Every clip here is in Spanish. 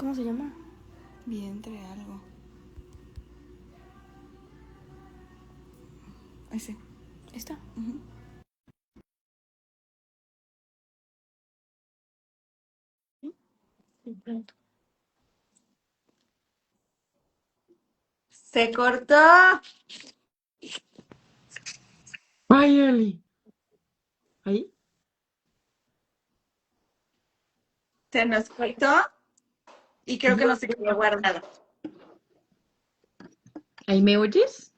¿Cómo se llama? Vientre, algo. Ese. ¿Esta? Sí, pronto. ¡Se cortó! Ay, Eli. Ahí, Se nos cortó y creo que yo, no se quedó guardado. ¿ahí me oyes?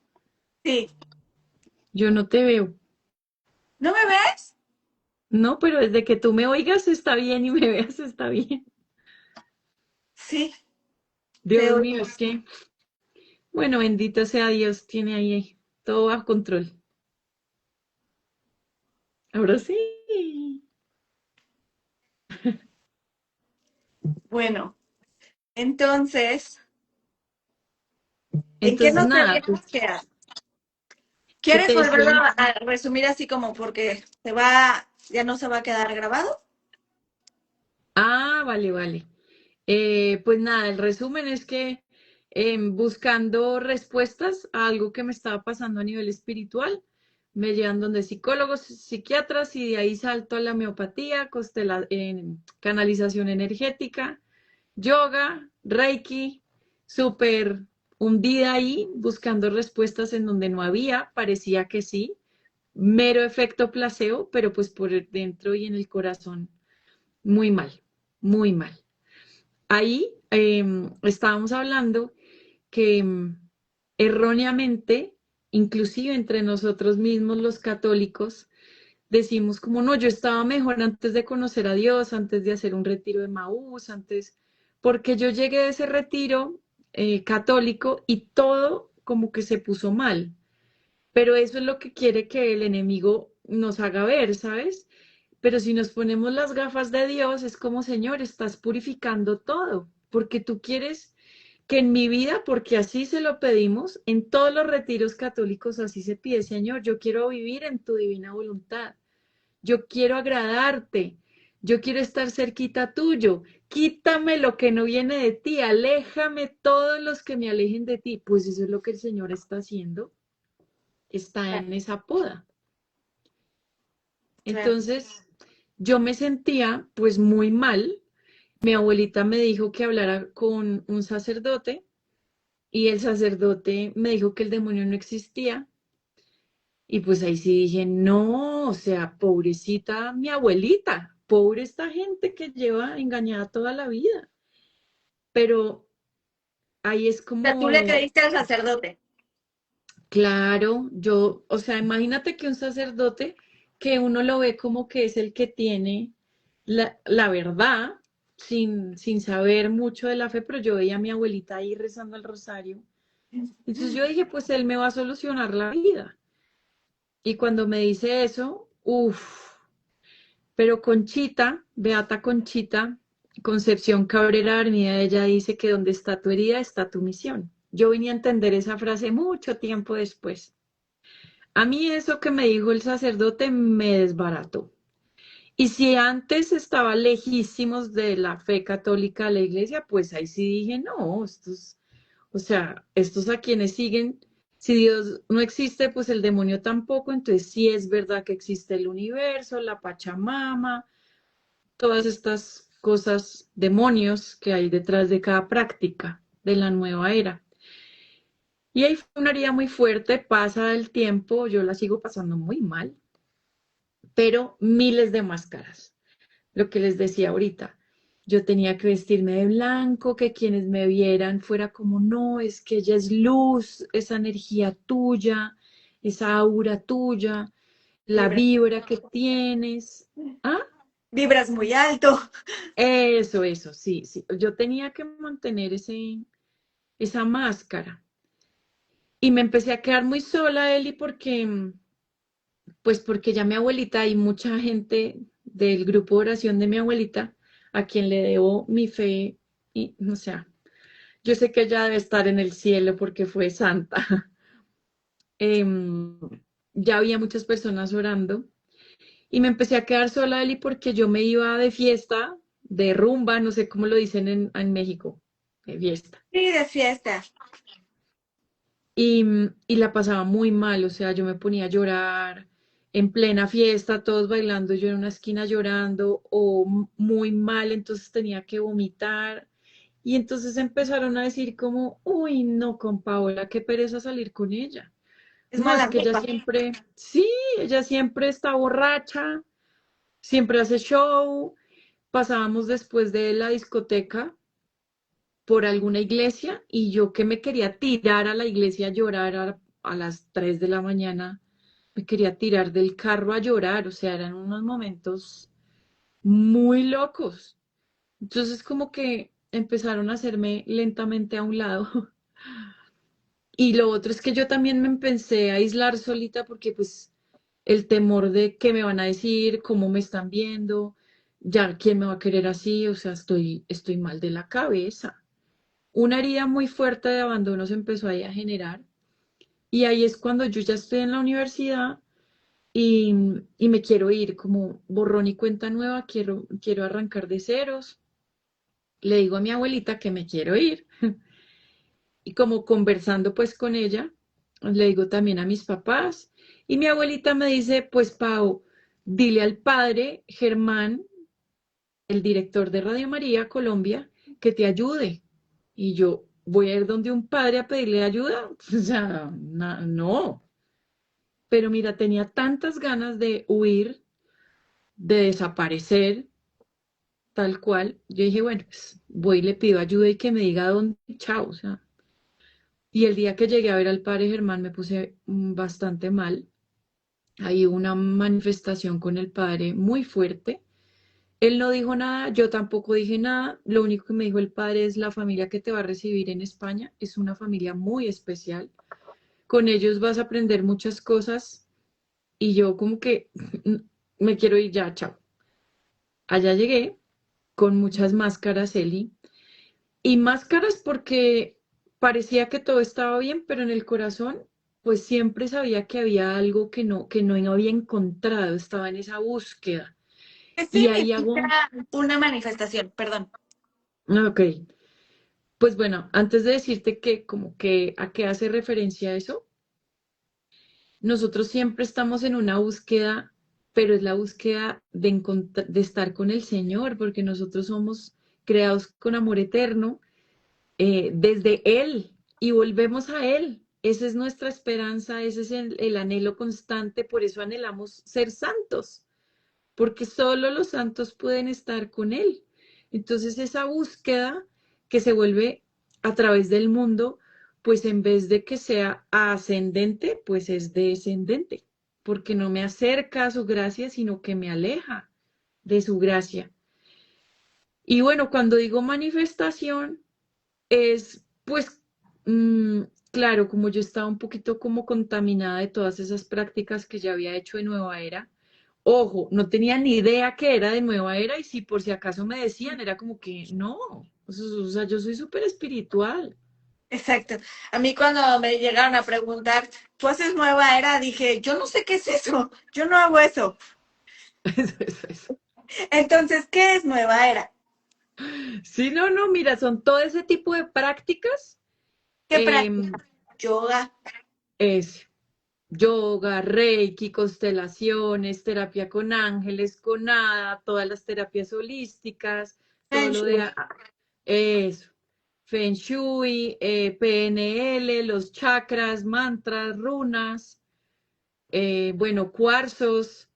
Sí. Yo no te veo. ¿No me ves? No, pero desde que tú me oigas está bien y me veas está bien. Sí. Te Dios oigo. mío, es que, bueno, bendito sea Dios, tiene ahí todo bajo control. Ahora sí. Bueno, entonces, ¿en qué Entonces, nos nada, habíamos pues, quedado? ¿qué te ¿Quieres volverlo decía? a resumir así como porque ya no se va a quedar grabado? Ah, vale, vale. Pues nada, el resumen es que buscando respuestas a algo que me estaba pasando a nivel espiritual, me llevan donde psicólogos, psiquiatras y de ahí salto a la homeopatía, canalización energética, yoga, reiki, súper hundida ahí, buscando respuestas en donde no había, parecía que sí, mero efecto placebo, pero pues por dentro y en el corazón, muy mal, muy mal. Ahí estábamos hablando que erróneamente, inclusive entre nosotros mismos los católicos, decimos como no, yo estaba mejor antes de conocer a Dios, antes de hacer un retiro de Maús, antes, porque yo llegué de ese retiro católico y todo como que se puso mal. Pero eso es lo que quiere que el enemigo nos haga ver, ¿sabes? Pero si nos ponemos las gafas de Dios, es como, Señor, estás purificando todo, porque tú quieres que en mi vida, porque así se lo pedimos, en todos los retiros católicos así se pide, Señor, yo quiero vivir en tu divina voluntad, yo quiero agradarte, yo quiero estar cerquita tuyo, quítame lo que no viene de ti, aléjame todos los que me alejen de ti. Pues eso es lo que el Señor está haciendo, está Claro, en esa poda. claro. Entonces, yo me sentía pues muy mal. Mi abuelita me dijo que hablara con un sacerdote y el sacerdote me dijo que el demonio no existía. Y pues ahí sí dije, no, o sea, pobrecita mi abuelita, pobre esta gente que lleva engañada toda la vida. Pero ahí es O sea, tú le como, creíste al sacerdote. claro, yo, o sea, imagínate que un sacerdote que uno lo ve como que es el que tiene la verdad, sin saber mucho de la fe, pero yo veía a mi abuelita ahí rezando el rosario. Entonces yo dije, pues él me va a solucionar la vida. Y cuando me dice eso, uff, pero Conchita, Beata Conchita, Concepción Cabrera Armida, ella dice que donde está tu herida está tu misión. Yo vine a entender esa frase mucho tiempo después. A mí eso que me dijo el sacerdote me desbarató. Y si antes estaba lejísimos de la fe católica de la iglesia, pues ahí sí dije, no, estos, o sea, estos a quienes siguen, si Dios no existe, pues el demonio tampoco, entonces sí es verdad que existe el universo, la Pachamama, todas estas cosas, demonios que hay detrás de cada práctica de la nueva era. Y ahí fue una herida muy fuerte, pasa el tiempo, yo la sigo pasando muy mal, pero miles de máscaras. Lo que les decía ahorita, yo tenía que vestirme de blanco, que quienes me vieran fuera como, no, es que ella es luz, esa energía tuya, esa aura tuya, la Vibras, vibra que tienes. ¿Ah? vibras muy alto. Eso, sí, sí. Yo tenía que mantener esa máscara. Y me empecé a quedar muy sola, Eli, porque ya mi abuelita y mucha gente del grupo de oración de mi abuelita, a quien le debo mi fe, y, o sea, yo sé que ella debe estar en el cielo porque fue santa. Em, ya había muchas personas orando y me empecé a quedar sola, Eli, porque yo me iba de fiesta, de rumba, no sé cómo lo dicen en México, de fiesta. Sí, de fiesta. Y la pasaba muy mal, o sea, yo me ponía a llorar en plena fiesta, todos bailando, yo en una esquina llorando o muy mal, entonces tenía que vomitar. Y entonces empezaron a decir como, uy, no, con Paola, qué pereza salir con ella. Es No, es mala que ella copa. siempre, sí, ella siempre está borracha, siempre hace show. Pasábamos después de la discoteca por alguna iglesia y yo que me quería tirar a la iglesia a llorar a las 3 de la mañana, me quería tirar del carro a llorar, o sea, eran unos momentos muy locos. Entonces como que empezaron a hacerme lentamente a un lado. Y lo otro es que yo también me empecé a aislar solita porque pues el temor de qué me van a decir, cómo me están viendo, ya quién me va a querer así, o sea, estoy mal de la cabeza. Una herida muy fuerte de abandono se empezó ahí a generar y ahí es cuando yo ya estoy en la universidad y, y me quiero ir como borrón y cuenta nueva, quiero arrancar de ceros. Le digo a mi abuelita que me quiero ir y como conversando pues con ella, le digo también a mis papás y mi abuelita me dice, pues Pau, dile al padre Germán, el director de Radio María Colombia, que te ayude. Y yo voy a ir donde un padre a pedirle ayuda. O sea, no. Pero mira, tenía tantas ganas de huir, de desaparecer, tal cual. Yo dije, bueno, pues voy y le pido ayuda y que me diga dónde, chao. O sea, y el día que llegué a ver al padre Germán me puse bastante mal. Hay una manifestación con el padre muy fuerte. Él no dijo nada, yo tampoco dije nada. Lo único que me dijo el padre es la familia que te va a recibir en España es una familia muy especial. Con ellos vas a aprender muchas cosas y yo como que me quiero ir ya, chao. Allá llegué con muchas máscaras, Eli, y máscaras porque parecía que todo estaba bien, pero en el corazón pues siempre sabía que había algo que no había encontrado, estaba en esa búsqueda. ¿Qué Y ahí hago, significa una manifestación? Perdón. ok, pues bueno, antes de decirte que como que a qué hace referencia eso, nosotros siempre estamos en una búsqueda, pero es la búsqueda de estar con el Señor, porque nosotros somos creados con amor eterno desde Él y volvemos a Él. Esa es nuestra esperanza, ese es el anhelo constante, por eso anhelamos ser santos, porque solo los santos pueden estar con Él. Entonces esa búsqueda que se vuelve a través del mundo, pues en vez de que sea ascendente, pues es descendente, porque no me acerca a su gracia, sino que me aleja de su gracia. Y bueno, cuando digo manifestación, es pues, claro, como yo estaba un poquito como contaminada de todas esas prácticas que ya había hecho de Nueva Era. Ojo, no tenía ni idea que era de Nueva Era y si por si acaso me decían, era como que no, o sea, yo soy súper espiritual. Exacto. A mí cuando me llegaron a preguntar, ¿tú haces nueva era? Dije, yo no sé qué es eso, yo no hago eso. Eso. Entonces, ¿qué es nueva era? Sí, no, no, mira, son todo ese tipo de prácticas. ¿Qué em, práctica? Yoga, es yoga, reiki, constelaciones, terapia con ángeles, con nada, todas las terapias holísticas, todo Feng lo Shui. de eso. Feng Shui, PNL, los chakras, mantras, runas, bueno, cuarzos.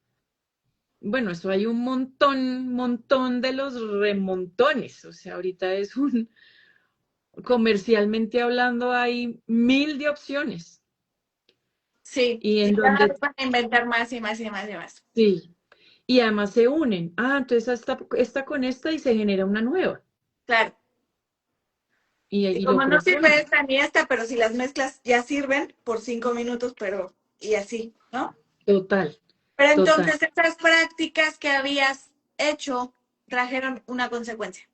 Bueno, eso hay un montón de los remontones. O sea, ahorita es comercialmente hablando, hay mil de opciones. Sí, Y y en cada donde vez van a inventar más y más y más y más. sí. Y además se unen. Ah, entonces esta con esta y se genera una nueva. Claro. Y Y lo como no sirve proponen. esta ni esta, pero si las mezclas ya sirven por 5 minutos, pero y así, ¿no? Total, Pero total. entonces esas prácticas que habías hecho trajeron una consecuencia.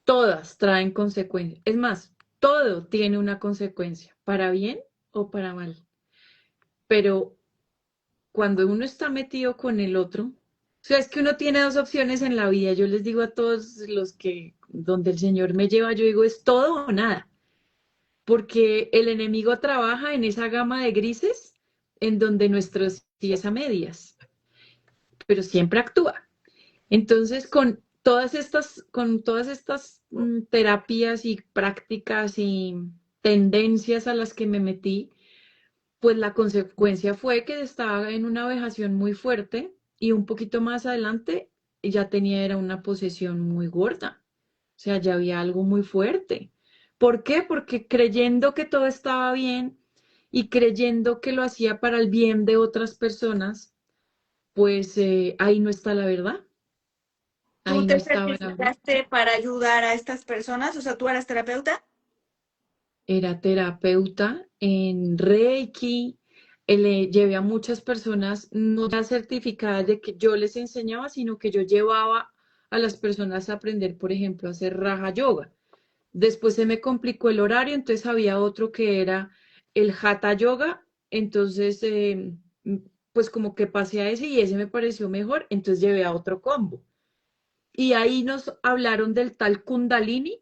Todas traen consecuencias. Es más, todo tiene una consecuencia, para bien o para mal. Pero cuando uno está metido con el otro, sea, es que uno tiene dos opciones en la vida. Yo les digo a todos los que, donde el Señor me lleva, yo digo, es todo o nada, porque el enemigo trabaja en esa gama de grises en donde nuestro sí es a medias, pero siempre actúa. Entonces, con todas estas terapias y prácticas y tendencias a las que me metí, pues la consecuencia fue que estaba en una vejación muy fuerte y un poquito más adelante ya tenía era una posesión muy gorda. O sea, ya había algo muy fuerte. ¿Por qué? Porque creyendo que todo estaba bien y creyendo que lo hacía para el bien de otras personas, pues ahí no está la verdad. ¿Tú Ahí no te estaba la verdad. certificaste para ayudar a estas personas? O sea, ¿tú eras terapeuta? Era terapeuta en Reiki, le llevé a muchas personas no ya certificadas de que yo les enseñaba, sino que yo llevaba a las personas a aprender, por ejemplo, a hacer Raja Yoga. Después se me complicó el horario, entonces había otro que era el Hatha Yoga, entonces pues como que pasé a ese y ese me pareció mejor, entonces llevé a otro combo. Y ahí nos hablaron del tal Kundalini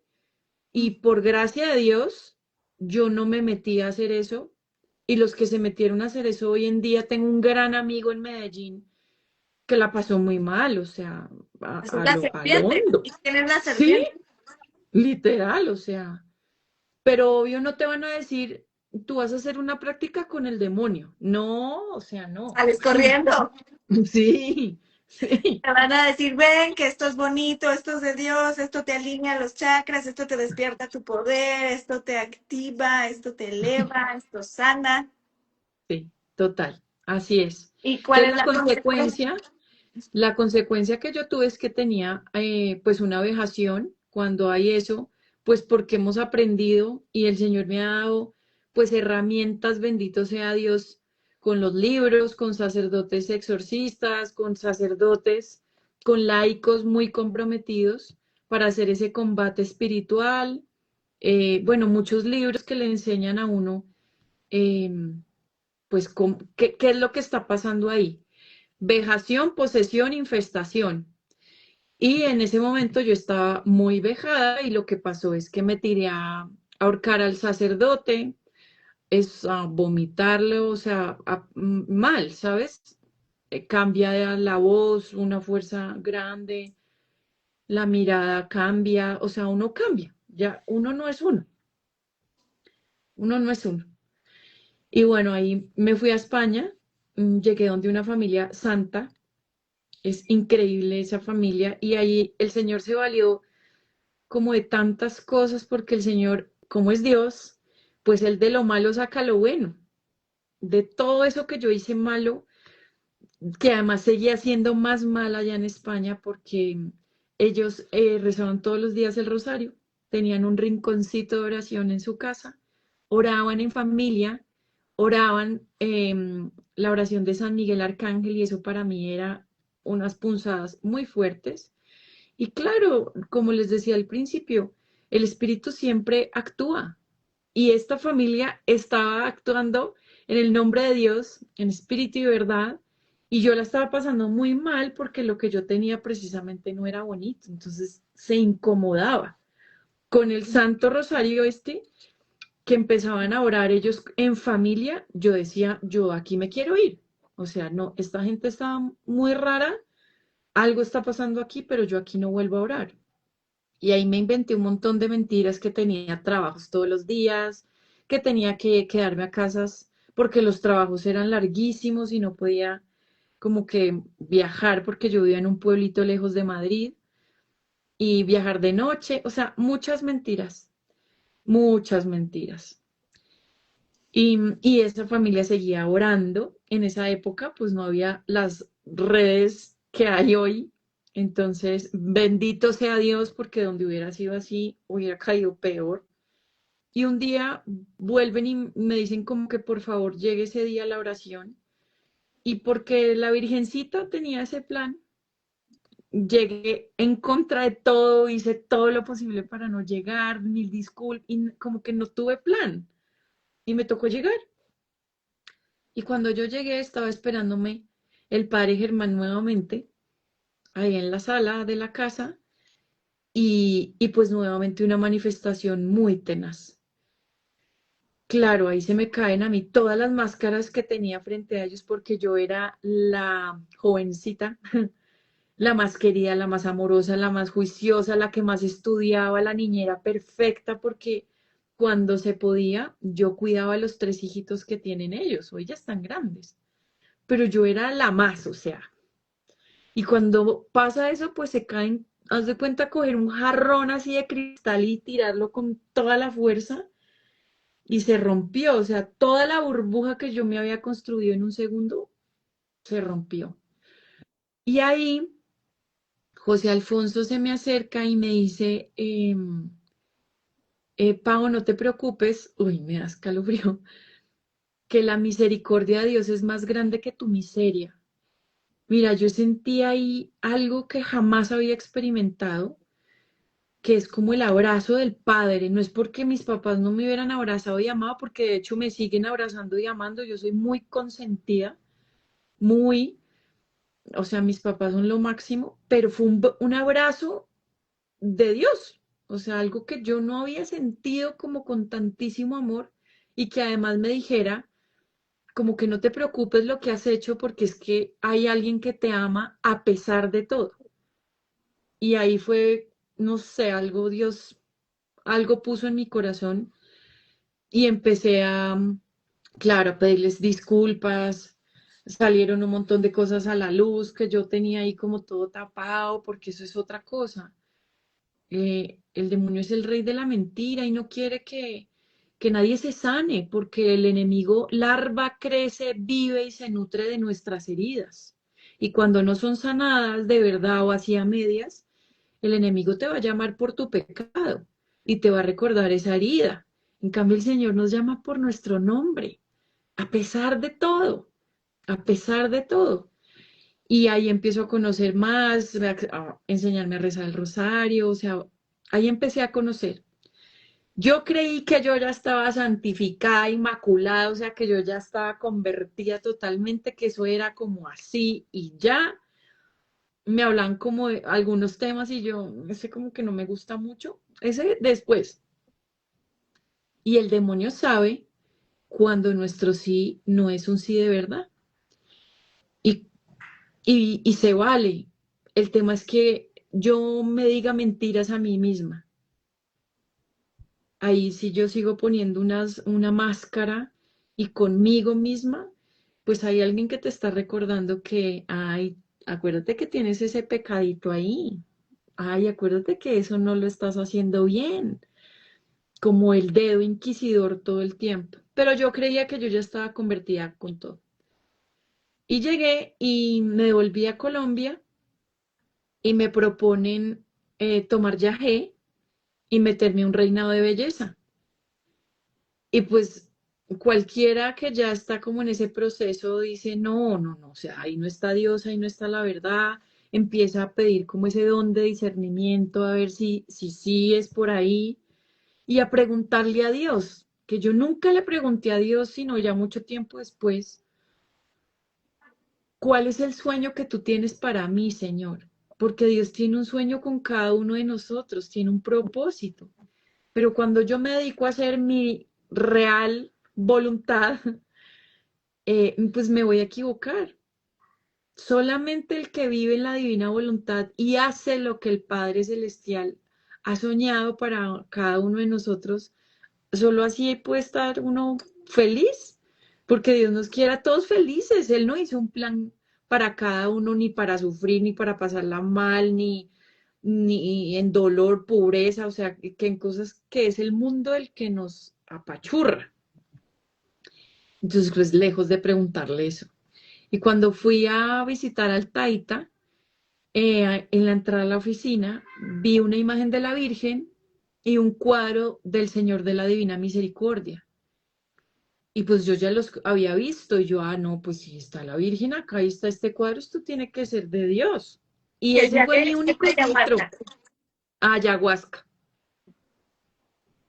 y por gracia de Dios, yo no me metí a hacer eso. Y los que se metieron a hacer eso hoy en día, tengo un gran amigo en Medellín que la pasó muy mal, o sea, Pues es la a lo serpiente. hondo. ¿Y quién es la Sí, serpiente? literal, o sea. Pero obvio no te van a decir, tú vas a hacer una práctica con el demonio. No, o sea, no. Sales corriendo. Sí, sí, Te van a decir, ven, que esto es bonito, esto es de Dios, esto te alinea los chakras, esto te despierta tu poder, esto te activa, esto te eleva, esto sana. sí, total. Así es. ¿Y cuál Entonces es la consecuencia? la consecuencia que yo tuve es que tenía pues una vejación cuando hay eso, pues porque hemos aprendido y el Señor me ha dado pues herramientas, bendito sea Dios, con los libros, con sacerdotes exorcistas, con sacerdotes, con laicos muy comprometidos para hacer ese combate espiritual. Bueno, muchos libros que le enseñan a uno, eh, pues, qué es lo que está pasando ahí. Vejación, posesión, infestación. Y en ese momento yo estaba muy vejada y lo que pasó es que me tiré a ahorcar al sacerdote, es a vomitarlo, o sea, mal, ¿sabes? Cambia la voz, una fuerza grande, la mirada cambia, o sea, uno cambia, ya uno no es uno, uno no es uno. Y bueno, ahí me fui a España, llegué donde una familia santa. Es increíble esa familia y ahí el Señor se valió como de tantas cosas porque el Señor, como es Dios, pues Él de lo malo saca lo bueno. De todo eso que yo hice malo, que además seguía siendo más mal allá en España porque ellos rezaban todos los días el rosario, tenían un rinconcito de oración en su casa, oraban en familia, oraban la oración de San Miguel Arcángel y eso para mí era unas punzadas muy fuertes. Y claro, como les decía al principio, el espíritu siempre actúa y esta familia estaba actuando en el nombre de Dios, en espíritu y verdad, y yo la estaba pasando muy mal porque lo que yo tenía precisamente no era bonito, entonces se incomodaba. Con el Santo Rosario este, que empezaban a orar ellos en familia, yo decía, yo aquí me quiero ir. O sea, no, esta gente está muy rara, algo está pasando aquí, pero yo aquí no vuelvo a orar. Y ahí me inventé un montón de mentiras que tenía trabajos todos los días, que tenía que quedarme a casas porque los trabajos eran larguísimos y no podía como que viajar porque yo vivía en un pueblito lejos de Madrid y viajar de noche, o sea, muchas mentiras, muchas mentiras. Y esa familia seguía orando. En esa época, pues no había las redes que hay hoy. Entonces, bendito sea Dios, porque donde hubiera sido así, hubiera caído peor. Y un día vuelven y me dicen como que por favor llegue ese día a la oración. Y porque la Virgencita tenía ese plan, llegué en contra de todo, hice todo lo posible para no llegar, mil disculpas, y como que no tuve plan. Y me tocó llegar. Y cuando yo llegué, estaba esperándome el padre Germán nuevamente. ahí en la sala de la casa y pues nuevamente una manifestación muy tenaz. Claro, ahí se me caen a mí todas las máscaras que tenía frente a ellos porque yo era la jovencita, la más querida, la más amorosa, la más juiciosa, la que más estudiaba, la niñera perfecta, porque cuando se podía, yo cuidaba a los tres hijitos que tienen ellos, hoy ya están grandes, pero yo era la más, o sea, y cuando pasa eso, pues se caen, haz de cuenta coger un jarrón así de cristal y tirarlo con toda la fuerza y se rompió, o sea, toda la burbuja que yo me había construido en un segundo se rompió. Y ahí José Alfonso se me acerca y me dice, Pau, no te preocupes, uy, me da escalofrío, que la misericordia de Dios es más grande que tu miseria. Mira, yo sentí ahí algo que jamás había experimentado, que es como el abrazo del padre. No es porque mis papás no me hubieran abrazado y amado, porque de hecho me siguen abrazando y amando. Yo soy muy consentida, muy, o sea, mis papás son lo máximo, pero fue un abrazo de Dios, o sea, algo que yo no había sentido como con tantísimo amor y que además me dijera como que no te preocupes lo que has hecho porque es que hay alguien que te ama a pesar de todo. Y ahí fue, no sé, algo Dios, algo puso en mi corazón y empecé a, claro, a pedirles disculpas. Salieron un montón de cosas a la luz que yo tenía ahí como todo tapado, porque eso es otra cosa. El demonio es el rey de la mentira y no quiere que nadie se sane, porque el enemigo larva, crece, vive y se nutre de nuestras heridas. Y cuando no son sanadas de verdad o así a medias, el enemigo te va a llamar por tu pecado y te va a recordar esa herida. En cambio, el Señor nos llama por nuestro nombre, a pesar de todo, a pesar de todo. Y ahí empiezo a conocer más, a enseñarme a rezar el rosario, o sea, ahí empecé a conocer. Yo creí que yo ya estaba santificada, inmaculada, o sea, que yo ya estaba convertida totalmente, que eso era como así y ya me hablan como de algunos temas y yo, ese como que no me gusta mucho, ese después. Y el demonio sabe cuando nuestro sí no es un sí de verdad y, y se vale. El tema es que yo me diga mentiras a mí misma. Ahí si yo sigo poniendo una máscara y conmigo misma, pues hay alguien que te está recordando que, ay, acuérdate que tienes ese pecadito ahí. Ay, acuérdate que eso no lo estás haciendo bien, como el dedo inquisidor todo el tiempo. Pero yo creía que yo ya estaba convertida con todo. Y llegué y me volví a Colombia y me proponen tomar yagé y meterme un reinado de belleza. Y pues cualquiera que ya está como en ese proceso dice, no, no, no, o sea, ahí no está Dios, ahí no está la verdad, empieza a pedir como ese don de discernimiento, a ver si sí es por ahí, y a preguntarle a Dios, que yo nunca le pregunté a Dios, sino ya mucho tiempo después, ¿cuál es el sueño que tú tienes para mí, Señor? Porque Dios tiene un sueño con cada uno de nosotros, tiene un propósito. Pero cuando yo me dedico a hacer mi real voluntad, pues me voy a equivocar. Solamente el que vive en la divina voluntad y hace lo que el Padre Celestial ha soñado para cada uno de nosotros, solo así puede estar uno feliz, porque Dios nos quiere a todos felices. Él no hizo un plan para cada uno, ni para sufrir, ni para pasarla mal, ni en dolor, pobreza, o sea, que en cosas que es el mundo el que nos apachurra. Entonces, pues lejos de preguntarle eso. Y cuando fui a visitar al Taita, en la entrada a la oficina, vi una imagen de la Virgen y un cuadro del Señor de la Divina Misericordia. Y pues yo ya los había visto y yo, no, pues si está la Virgen acá y está este cuadro, esto tiene que ser de Dios. Y Y el ese fue viaje mi es único de filtro, ayahuasca. ayahuasca.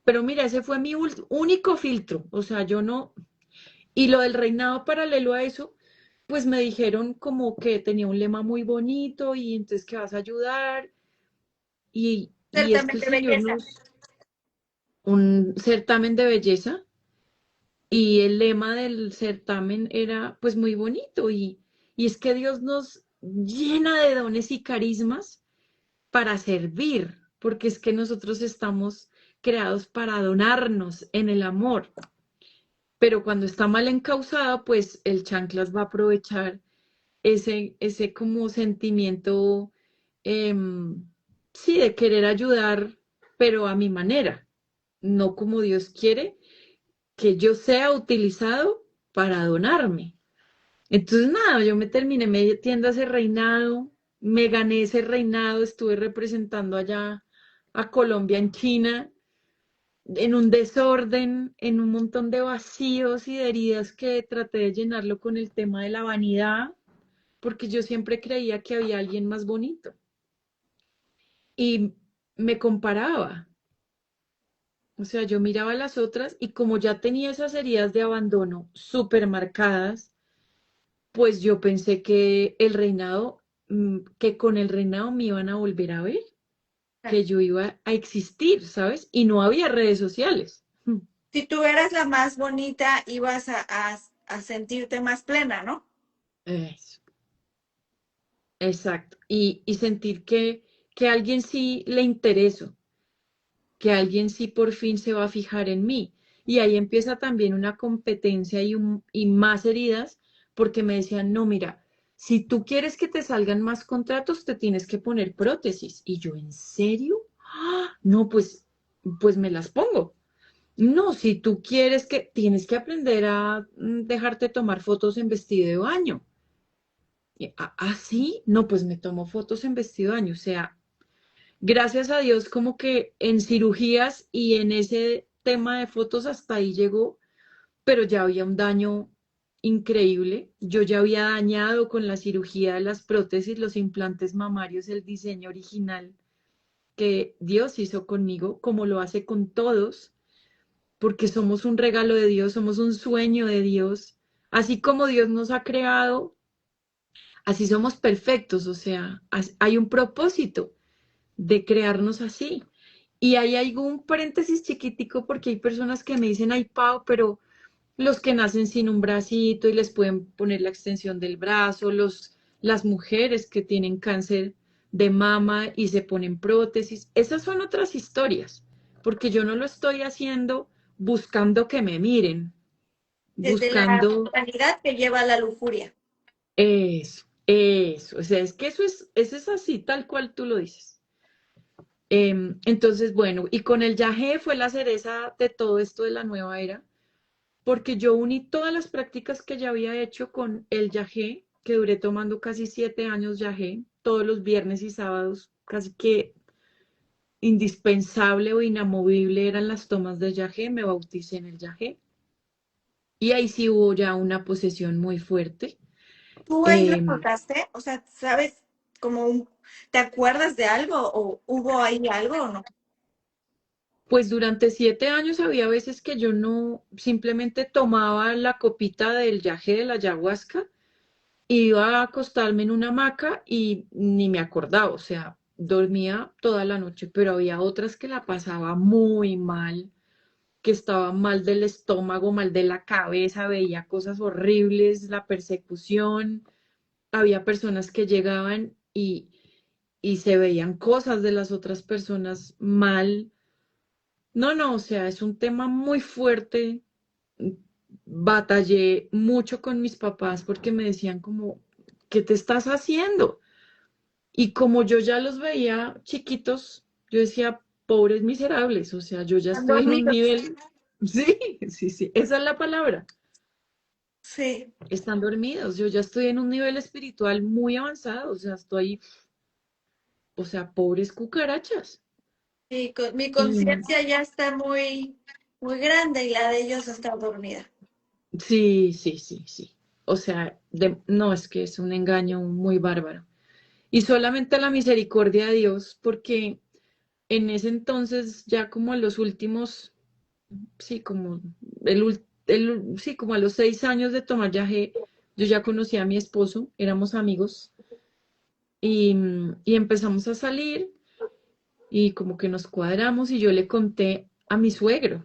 Pero mira, ese fue mi único filtro. O sea, yo no. Y lo del reinado paralelo a eso, pues me dijeron como que tenía un lema muy bonito y entonces que vas a ayudar y es que el Ciertamente Señor belleza. nos, un certamen de belleza y el lema del certamen era pues muy bonito y es que Dios nos llena de dones y carismas para servir, porque es que nosotros estamos creados para donarnos en el amor, pero cuando está mal encausada, pues el chanclas va a aprovechar ese como sentimiento, em, sí, de querer ayudar, pero a mi manera, no como Dios quiere que yo sea utilizado para donarme. Entonces, nada, yo me terminé metiendo a ese reinado, me gané ese reinado, estuve representando allá a Colombia en China, en un desorden, en un montón de vacíos y de heridas que traté de llenarlo con el tema de la vanidad, porque yo siempre creía que había alguien más bonito y me comparaba. O sea, yo miraba a las otras y como ya tenía esas heridas de abandono súper marcadas, pues yo pensé que el reinado, que con el reinado me iban a volver a ver, que yo iba a existir, ¿sabes? Y no había redes sociales. Si tú eras la más bonita, ibas a sentirte más plena, ¿no? Eso, exacto. Y sentir que a alguien sí le intereso, que alguien sí por fin se va a fijar en mí. Y ahí empieza también una competencia y más heridas, porque me decían, no, mira, si tú quieres que te salgan más contratos, te tienes que poner prótesis. Y yo, ¿en serio? ¡Ah! No, pues me las pongo. No, si tú quieres que tienes que aprender a dejarte tomar fotos en vestido de baño. Sí, no, pues me tomo fotos en vestido de baño. O sea, gracias a Dios, como que en cirugías y en ese tema de fotos hasta ahí llegó, pero ya había un daño increíble. Yo ya había dañado con la cirugía de las prótesis, los implantes mamarios, el diseño original que Dios hizo conmigo, como lo hace con todos, porque somos un regalo de Dios, somos un sueño de Dios. Así como Dios nos ha creado, así somos perfectos, o sea, hay un propósito de crearnos así. Y ahí hay un paréntesis chiquitico porque hay personas que me dicen, ay, Pau, pero los que nacen sin un bracito y les pueden poner la extensión del brazo, las mujeres que tienen cáncer de mama y se ponen prótesis, esas son otras historias, porque yo no lo estoy haciendo buscando que me miren, Desde la buscando vanidad que lleva a la lujuria. eso, o sea, es que eso es así, tal cual tú lo dices. Entonces, bueno, y con el yagé fue la cereza de todo esto de la nueva era, porque yo uní todas las prácticas que ya había hecho con el yagé, que duré tomando casi 7 años yagé, todos los viernes y sábados, casi que indispensable o inamovible eran las tomas de yagé, me bauticé en el yagé, y ahí sí hubo ya una posesión muy fuerte. ¿Tú ahí lo Em, notaste? O sea, ¿sabes como te acuerdas de algo o hubo ahí algo o no? Pues durante 7 años había veces que yo no simplemente tomaba la copita del yagé de la ayahuasca, iba a acostarme en una hamaca y ni me acordaba, o sea, dormía toda la noche, pero había otras que la pasaba muy mal, que estaba mal del estómago, mal de la cabeza, veía cosas horribles, la persecución, había personas que llegaban y se veían cosas de las otras personas mal. No, no, o sea, es un tema muy fuerte. Batallé mucho con mis papás porque me decían como, ¿qué te estás haciendo? Y como yo ya los veía chiquitos, yo decía, pobres miserables, o sea, yo ya Están estoy en un dormidos. nivel, sí, sí, sí, esa es la palabra, Sí. están dormidos, yo ya estoy en un nivel espiritual muy avanzado, o sea, estoy, o sea, pobres cucarachas. Mi Y conciencia ya está muy, muy grande y la de ellos está dormida. sí, sí, sí, sí. O sea, no, es que es un engaño muy bárbaro. Y solamente la misericordia de Dios, porque en ese entonces, ya como en los últimos, sí, como sí, como a los 6 años de tomar yagé, yo ya conocía a mi esposo, éramos amigos y empezamos a salir y como que nos cuadramos y yo le conté a mi suegro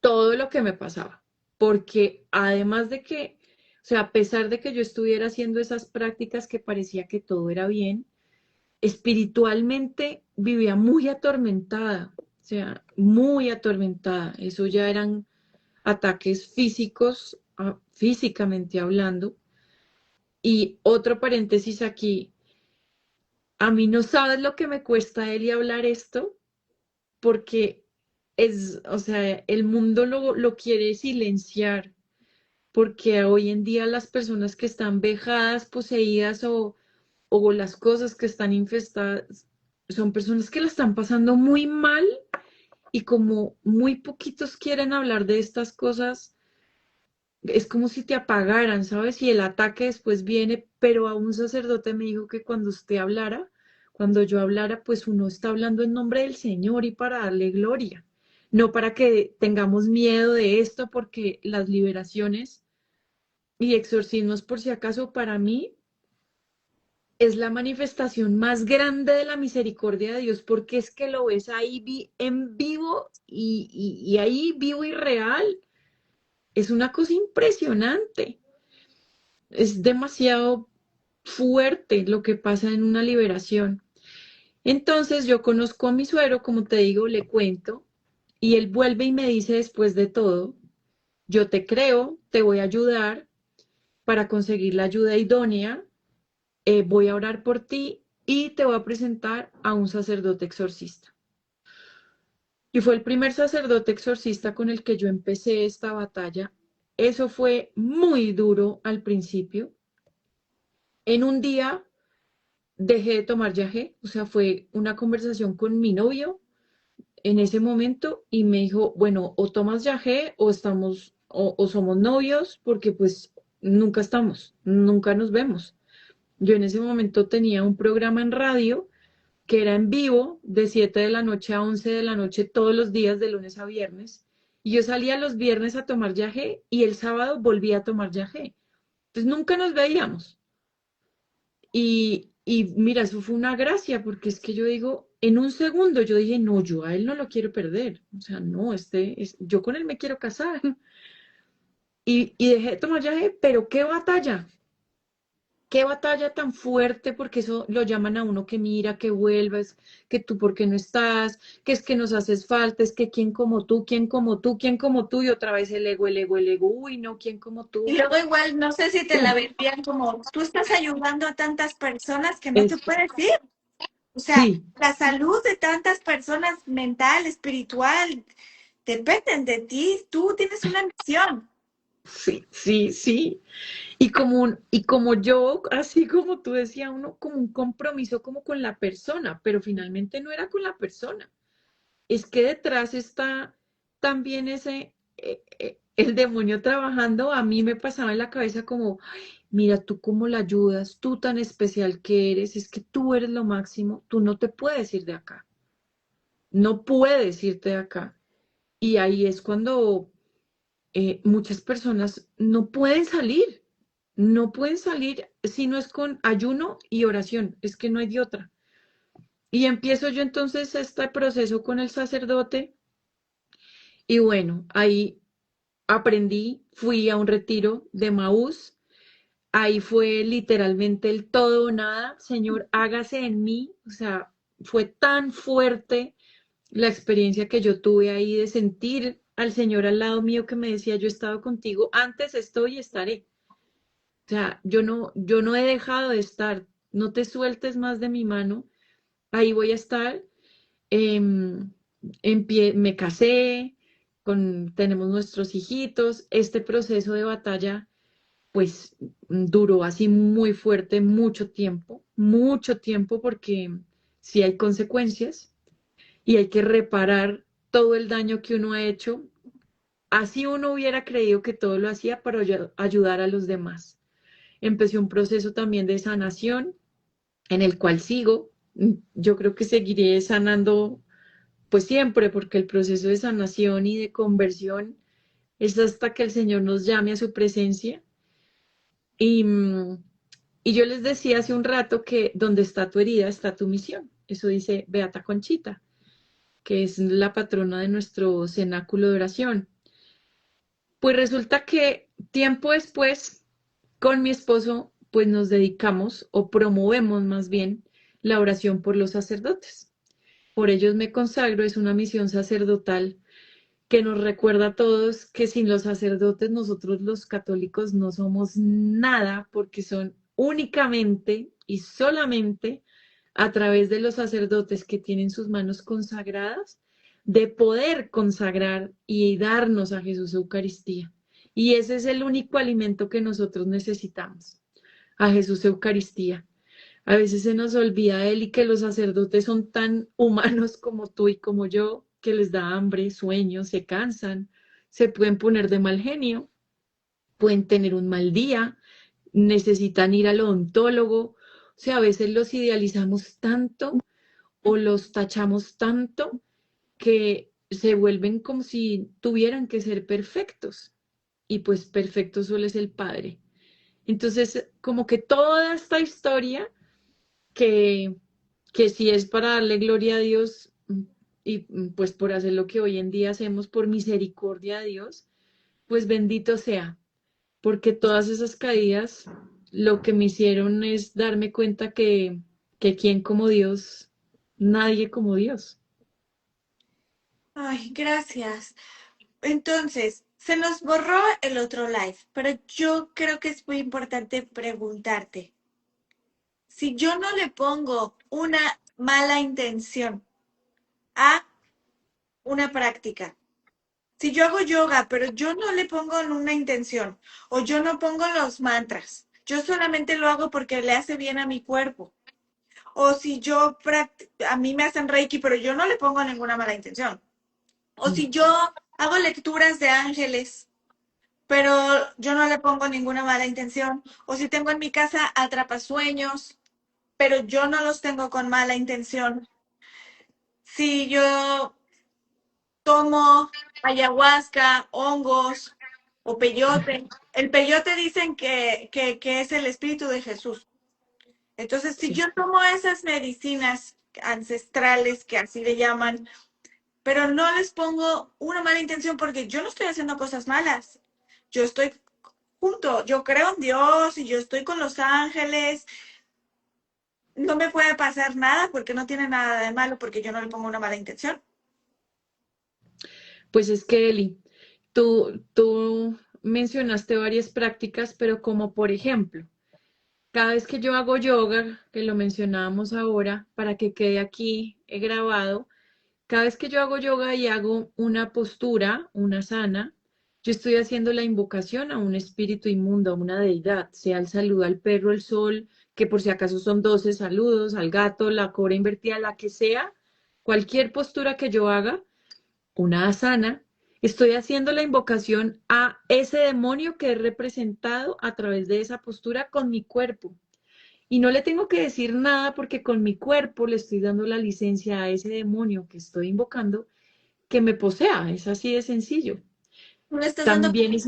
todo lo que me pasaba, porque además de que, o sea, a pesar de que yo estuviera haciendo esas prácticas que parecía que todo era bien, espiritualmente vivía muy atormentada, o sea, muy atormentada. Eso ya eran ataques físicos, físicamente hablando. Y otro paréntesis aquí, a mí no sabes lo que me cuesta él y hablar esto, porque es, o sea, el mundo lo quiere silenciar, porque hoy en día las personas que están vejadas, poseídas o las cosas que están infestadas son personas que la están pasando muy mal y como muy poquitos quieren hablar de estas cosas, es como si te apagaran, ¿sabes? Y el ataque después viene, pero a un sacerdote me dijo que cuando usted hablara, cuando yo hablara, pues uno está hablando en nombre del Señor y para darle gloria, no para que tengamos miedo de esto, porque las liberaciones y exorcismos, por si acaso, para mí es la manifestación más grande de la misericordia de Dios, porque es que lo ves ahí en vivo y ahí vivo y real. Es una cosa impresionante. Es demasiado fuerte lo que pasa en una liberación. Entonces yo conozco a mi suegro, como te digo, le cuento, y él vuelve y me dice después de todo, yo te creo, te voy a ayudar para conseguir la ayuda idónea, voy a orar por ti y te voy a presentar a un sacerdote exorcista. Y fue el primer sacerdote exorcista con el que yo empecé esta batalla. Eso fue muy duro al principio. En un día dejé de tomar yagé, o sea, fue una conversación con mi novio en ese momento y me dijo, bueno, o tomas yagé o estamos, o somos novios, porque pues nunca estamos, nunca nos vemos. Yo en ese momento tenía un programa en radio que era en vivo de 7 de la noche a 11 de la noche todos los días de lunes a viernes. Y yo salía los viernes a tomar yagé y el sábado volvía a tomar yagé. Entonces nunca nos veíamos. Y mira, eso fue una gracia, porque es que yo digo, en un segundo yo dije, no, yo a él no lo quiero perder. O sea, no, yo con él me quiero casar. Y dejé de tomar yagé, pero qué batalla tan fuerte, porque eso lo llaman a uno que mira, que vuelvas, que tú por qué no estás, que es que nos haces falta, es que quién como tú, quién como tú, quién como tú, y otra vez el ego, uy, no, quién como Y tú. luego igual, no sé si te la Uf, vendían como, tú estás ayudando a tantas personas que no te es, puedes ir. O sea, sí, la salud de tantas personas mental, espiritual, dependen de ti. Tú tienes una misión. sí, sí, sí. Y como yo, así como tú decías, uno como un compromiso como con la persona, pero finalmente no era con la persona. Es que detrás está también el demonio trabajando. A mí me pasaba en la cabeza como, "Ay, mira tú cómo la ayudas, tú tan especial que eres, es que tú eres lo máximo, tú no te puedes ir de acá, no puedes irte de acá". Y ahí es cuando muchas personas no pueden salir, no pueden salir si no es con ayuno y oración, es que no hay de otra. Y empiezo yo entonces este proceso con el sacerdote y bueno, ahí aprendí, fui a un retiro de Maús, ahí fue literalmente el todo o nada, Señor, hágase en mí, o sea, fue tan fuerte la experiencia que yo tuve ahí de sentir al Señor al lado mío que me decía, yo he estado contigo, antes estoy y estaré. O sea, yo no he dejado de estar, no te sueltes más de mi mano, ahí voy a estar. Em, me casé, tenemos nuestros hijitos, este proceso de batalla pues duró así muy fuerte mucho tiempo porque sí hay consecuencias y hay que reparar todo el daño que uno ha hecho. Así uno hubiera creído que todo lo hacía para ayudar a los demás. Empecé un proceso también de sanación en el cual sigo. Yo creo que seguiré sanando pues siempre, porque el proceso de sanación y de conversión es hasta que el Señor nos llame a su presencia. Y, y yo les decía hace un rato que donde está tu herida está tu misión. Eso dice Beata Conchita, que es la patrona de nuestro cenáculo de oración. Pues resulta que tiempo después, con mi esposo, pues nos dedicamos o promovemos más bien la oración por los sacerdotes. Por ellos me consagro, es una misión sacerdotal que nos recuerda a todos que sin los sacerdotes nosotros los católicos no somos nada porque son únicamente y solamente a través de los sacerdotes que tienen sus manos consagradas de poder consagrar y darnos a Jesús Eucaristía. Y ese es el único alimento que nosotros necesitamos, a Jesús Eucaristía. A veces se nos olvida él y que los sacerdotes son tan humanos como tú y como yo, que les da hambre, sueño, se cansan, se pueden poner de mal genio, pueden tener un mal día, necesitan ir al odontólogo. O sea, a veces los idealizamos tanto o los tachamos tanto que se vuelven como si tuvieran que ser perfectos. Y pues perfecto solo es el Padre. Entonces, como que toda esta historia que, que si es para darle gloria a Dios y pues por hacer lo que hoy en día hacemos por misericordia a Dios, pues bendito sea, porque todas esas caídas lo que me hicieron es darme cuenta que quién como Dios, nadie como Dios. Ay, gracias. Entonces, se nos borró el otro live, pero yo creo que es muy importante preguntarte, si yo no le pongo una mala intención a una práctica, si yo hago yoga, pero yo no le pongo una intención, o yo no pongo los mantras, yo solamente lo hago porque le hace bien a mi cuerpo, o si a mí me hacen Reiki, pero yo no le pongo ninguna mala intención, o si yo hago lecturas de ángeles, pero yo no le pongo ninguna mala intención. O si tengo en mi casa atrapasueños, pero yo no los tengo con mala intención. Si yo tomo ayahuasca, hongos o peyote, el peyote dicen que es el espíritu de Jesús. Entonces, si Sí. yo tomo esas medicinas ancestrales, que así le llaman, pero no les pongo una mala intención porque yo no estoy haciendo cosas malas. Yo estoy junto, yo creo en Dios y yo estoy con los ángeles. No me puede pasar nada porque no tiene nada de malo porque yo no le pongo una mala intención. Pues es que Eli, tú mencionaste varias prácticas, pero como por ejemplo, cada vez que yo hago yoga, que lo mencionábamos ahora, para que quede aquí grabado, cada vez que yo hago yoga y hago una postura, una sana, yo estoy haciendo la invocación a un espíritu inmundo, a una deidad, sea el saludo al perro, el sol, que por si acaso son 12 saludos, al gato, la cobra invertida, la que sea, cualquier postura que yo haga, una asana, estoy haciendo la invocación a ese demonio que he representado a través de esa postura con mi cuerpo. Y no le tengo que decir nada porque con mi cuerpo le estoy dando la licencia a ese demonio que estoy invocando que me posea. Es así de sencillo. Tú le estás dando También es,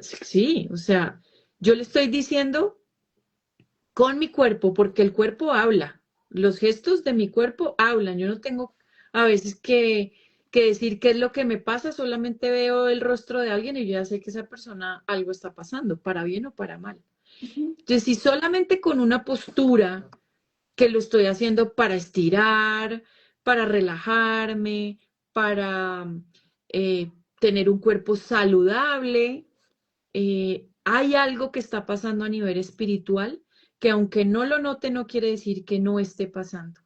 sí, o sea, yo le estoy diciendo con mi cuerpo porque el cuerpo habla. Los gestos de mi cuerpo hablan. Yo no tengo a veces que decir qué es lo que me pasa, solamente veo el rostro de alguien y yo ya sé que esa persona algo está pasando, para bien o para mal. Entonces, si solamente con una postura que lo estoy haciendo para estirar, para relajarme, para eh, tener un cuerpo saludable, hay algo que está pasando a nivel espiritual que aunque no lo note no quiere decir que no esté pasando.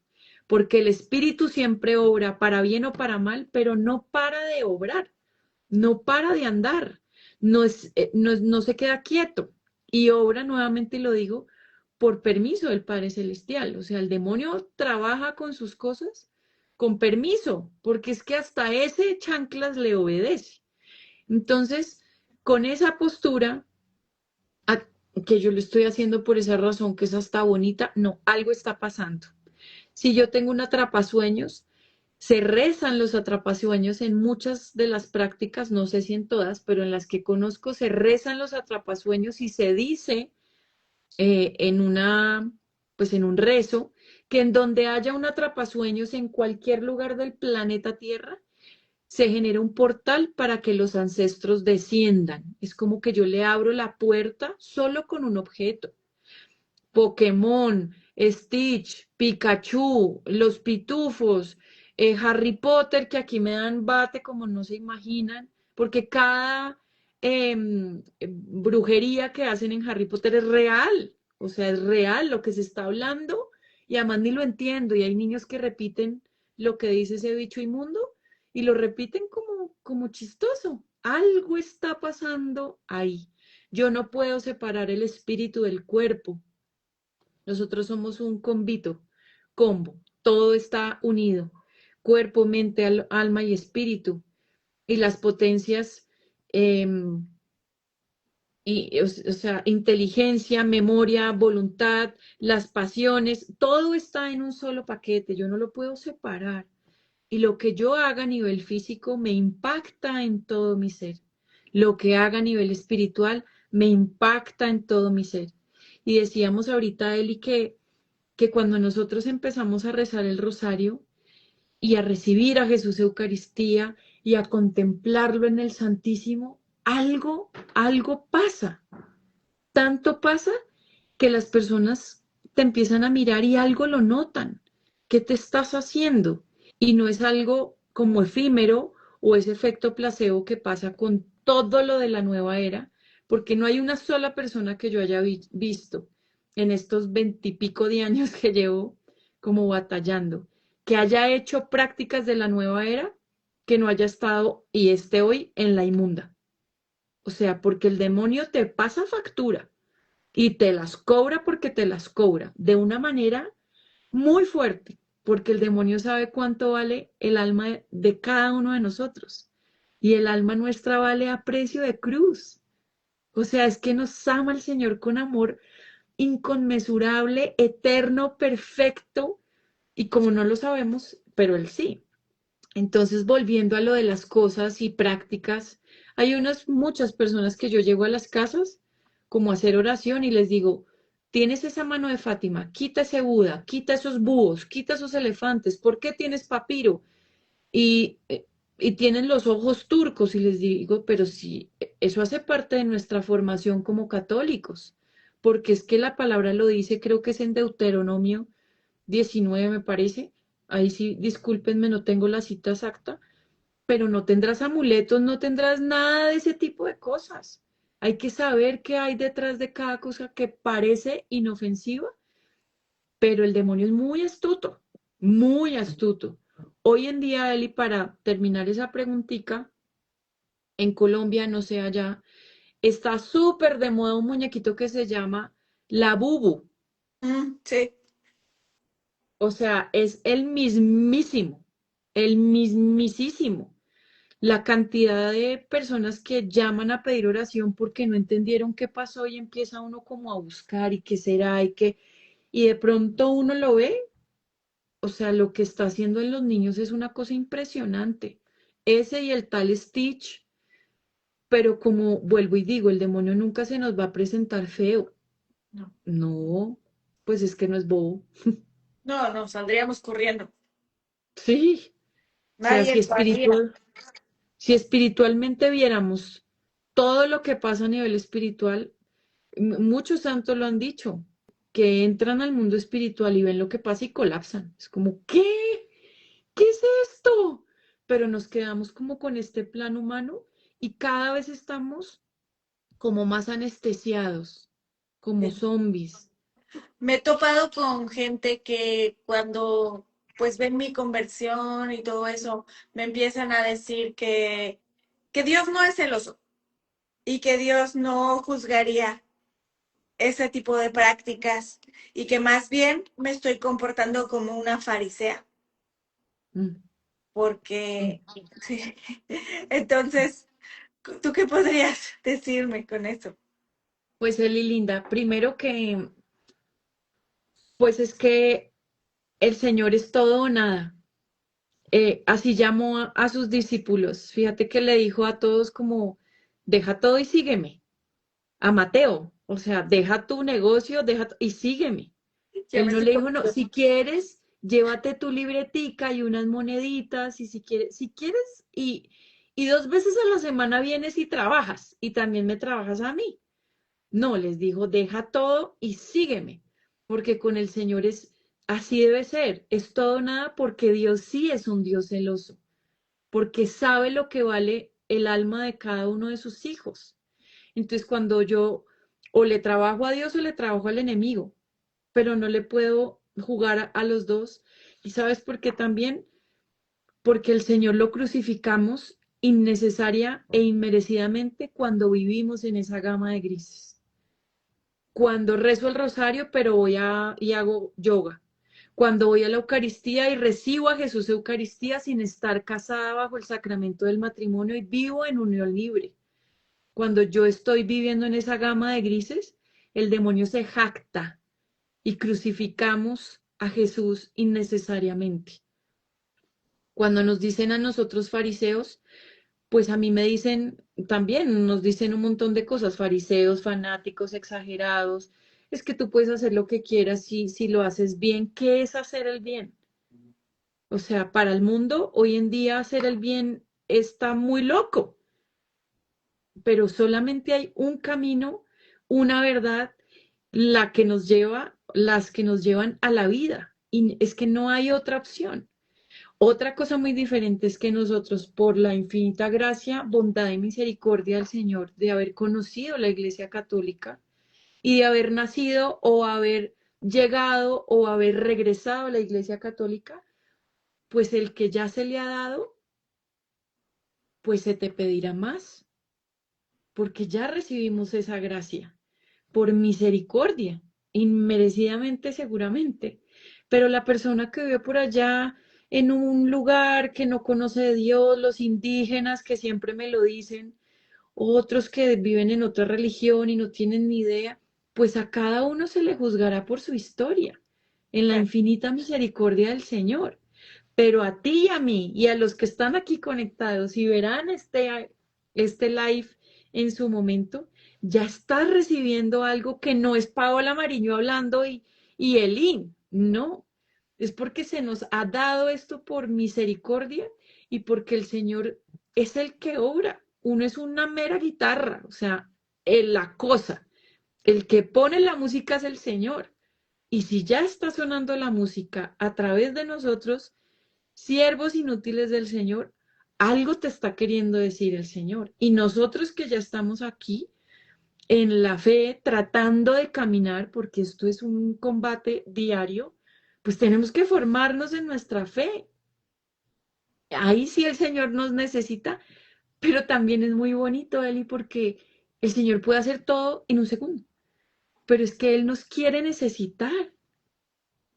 Porque el espíritu siempre obra para bien o para mal, pero no para de obrar, no para de andar, no se queda quieto y obra nuevamente, y lo digo, por permiso del Padre Celestial. O sea, el demonio trabaja con sus cosas con permiso, porque es que hasta ese chanclas le obedece. Entonces, con esa postura, a- que yo lo estoy haciendo por esa razón, que es hasta bonita, no, algo está pasando. Si yo tengo una atrapasueños, Se rezan los atrapasueños en muchas de las prácticas, no sé si en todas, pero en las que conozco se rezan los atrapasueños y se dice en pues en un rezo, que en donde haya un atrapasueños en cualquier lugar del planeta Tierra, se genera un portal para que los ancestros desciendan. Es como que yo le abro la puerta solo con un objeto. Pokémon, Stitch, Pikachu, los pitufos, Harry Potter, que aquí me dan bate como no se imaginan, porque cada brujería que hacen en Harry Potter es real, o sea, es real lo que se está hablando y además ni lo entiendo y hay niños que repiten lo que dice ese bicho inmundo y lo repiten como chistoso. Algo está pasando ahí. Yo no puedo separar el espíritu del cuerpo. Nosotros somos un combo, todo está unido, cuerpo, mente, alma y espíritu. Y las potencias, eh, o sea, inteligencia, memoria, voluntad, las pasiones, todo está en un solo paquete, yo no lo puedo separar. Y lo que yo haga a nivel físico me impacta en todo mi ser. Lo que haga a nivel espiritual me impacta en todo mi ser. Y decíamos ahorita, Eli, que cuando nosotros empezamos a rezar el rosario y a recibir a Jesús Eucaristía y a contemplarlo en el Santísimo, algo pasa. Tanto pasa que las personas te empiezan a mirar y algo lo notan. ¿Qué te estás haciendo? Y no es algo como efímero o ese efecto placebo que pasa con todo lo de la nueva era, porque no hay una sola persona que yo haya visto en estos veintipico de años que llevo como batallando, que haya hecho prácticas de la nueva era, que no haya estado y esté hoy en la inmunda. O sea, porque el demonio te pasa factura y te las cobra porque te las cobra de una manera muy fuerte, porque el demonio sabe cuánto vale el alma de cada uno de nosotros y el alma nuestra vale a precio de cruz. O sea, es que nos ama el Señor con amor inconmensurable, eterno, perfecto, y como no lo sabemos, pero Él sí. Entonces, volviendo a lo de las cosas y prácticas, hay muchas personas que yo llego a las casas como a hacer oración y les digo, tienes esa mano de Fátima, quita ese Buda, quita esos búhos, quita esos elefantes, ¿por qué tienes papiro? Y, eh, y tienen los ojos turcos y les digo, pero sí, eso hace parte de nuestra formación como católicos, porque es que la palabra lo dice, creo que es en Deuteronomio 19 me parece. Ahí sí, discúlpenme, no tengo la cita exacta, pero no tendrás amuletos, no tendrás nada de ese tipo de cosas. Hay que saber qué hay detrás de cada cosa que parece inofensiva, pero el demonio es muy astuto, muy astuto. Hoy en día, Eli, para terminar esa preguntita, en Colombia, no sé allá, está súper de moda un muñequito que se llama la Bubu. Sí. O sea, es el mismísimo. La cantidad de personas que llaman a pedir oración porque no entendieron qué pasó y empieza uno como a buscar y qué será y de pronto uno lo ve, o sea, lo que está haciendo en los niños es una cosa impresionante. Ese y el tal Stitch, pero como vuelvo y digo, el demonio nunca se nos va a presentar feo. No, No, pues es que no es bobo. no, saldríamos corriendo. Sí, o sea, Nadie lo haría. si espiritualmente viéramos todo lo que pasa a nivel espiritual, muchos santos lo han dicho, que entran al mundo espiritual y ven lo que pasa y colapsan. Es como, ¿qué? ¿Qué es esto? Pero nos quedamos como con este plano humano y cada vez estamos como más anestesiados, como Sí. zombies. Me he topado con gente que cuando pues ven mi conversión y todo eso, me empiezan a decir que Dios no es celoso y que Dios no juzgaría ese tipo de prácticas y que más bien me estoy comportando como una farisea, Mm, mm. porque sí. Entonces, ¿tú qué podrías decirme con eso? Pues Eli Linda, primero que, pues es que el Señor es todo o nada. así llamó a sus discípulos. Fíjate que le dijo a todos como, deja todo y sígueme. A Mateo, o sea, deja tu negocio, y sígueme. Ya Él me no estoy le dijo, no, conociendo. si quieres, llévate tu libretica y unas moneditas, y si quieres, y 2 veces a la semana vienes y trabajas, y también me trabajas a mí. No, les dijo, deja todo y sígueme, porque con el Señor es así debe ser, es todo o nada, porque Dios sí es un Dios celoso, porque sabe lo que vale el alma de cada uno de sus hijos. Entonces, cuando yo o le trabajo a Dios o le trabajo al enemigo, pero no le puedo jugar a los dos. ¿Y sabes por qué también? Porque el Señor lo crucificamos innecesaria e inmerecidamente cuando vivimos en esa gama de grises. Cuando rezo el rosario, pero y hago yoga. Cuando voy a la Eucaristía y recibo a Jesús Eucaristía sin estar casada bajo el sacramento del matrimonio y vivo en unión libre. Cuando yo estoy viviendo en esa gama de grises, el demonio se jacta y crucificamos a Jesús innecesariamente. Cuando nos dicen a nosotros fariseos, pues a mí me dicen también, nos dicen un montón de cosas, fariseos, fanáticos, exagerados. Es que tú puedes hacer lo que quieras si lo haces bien. ¿Qué es hacer el bien? O sea, para el mundo, hoy en día hacer el bien está muy loco, pero solamente hay un camino, una verdad, las que nos llevan a la vida. Y es que no hay otra opción. Otra cosa muy diferente es que nosotros, por la infinita gracia, bondad y misericordia del Señor, de haber conocido la Iglesia Católica y de haber nacido o haber llegado o haber regresado a la Iglesia Católica, pues el que ya se le ha dado, pues se te pedirá más, porque ya recibimos esa gracia, por misericordia, inmerecidamente seguramente. Pero la persona que vive por allá en un lugar que no conoce de Dios, los indígenas que siempre me lo dicen, otros que viven en otra religión y no tienen ni idea, pues a cada uno se le juzgará por su historia, en la Claro. infinita misericordia del Señor. Pero a ti y a mí y a los que están aquí conectados y verán este live en su momento, ya estás recibiendo algo que no es Paola Mariño hablando y Elín, no, es porque se nos ha dado esto por misericordia y porque el Señor es el que obra. Uno es una mera guitarra, o sea, la cosa, el que pone la música es el Señor. Y si ya está sonando la música a través de nosotros, siervos inútiles del Señor, algo te está queriendo decir el Señor. Y nosotros que ya estamos aquí en la fe, tratando de caminar, porque esto es un combate diario, pues tenemos que formarnos en nuestra fe. Ahí sí el Señor nos necesita, pero también es muy bonito, Eli, porque el Señor puede hacer todo en un segundo, pero es que Él nos quiere necesitar.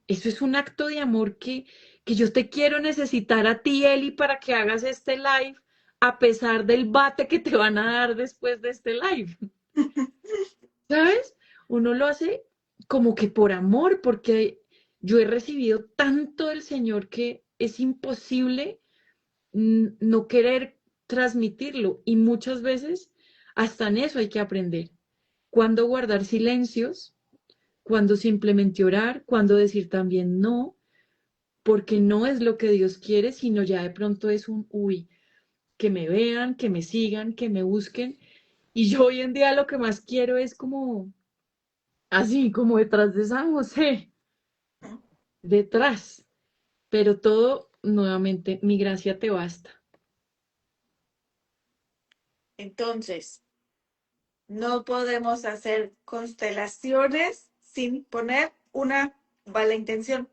Eso es un acto de amor que yo te quiero necesitar a ti, Eli, para que hagas este live, a pesar del bate que te van a dar después de este live. ¿Sabes? Uno lo hace como que por amor, porque yo he recibido tanto del Señor que es imposible no querer transmitirlo. Y muchas veces, hasta en eso hay que aprender. Cuándo guardar silencios, cuándo simplemente orar, cuándo decir también no, porque no es lo que Dios quiere, sino ya de pronto es un uy, que me vean, que me sigan, que me busquen. Y yo hoy en día lo que más quiero es como así, como detrás de San José, detrás. Pero todo, nuevamente, mi gracia te basta. Entonces, no podemos hacer constelaciones sin poner una mala intención.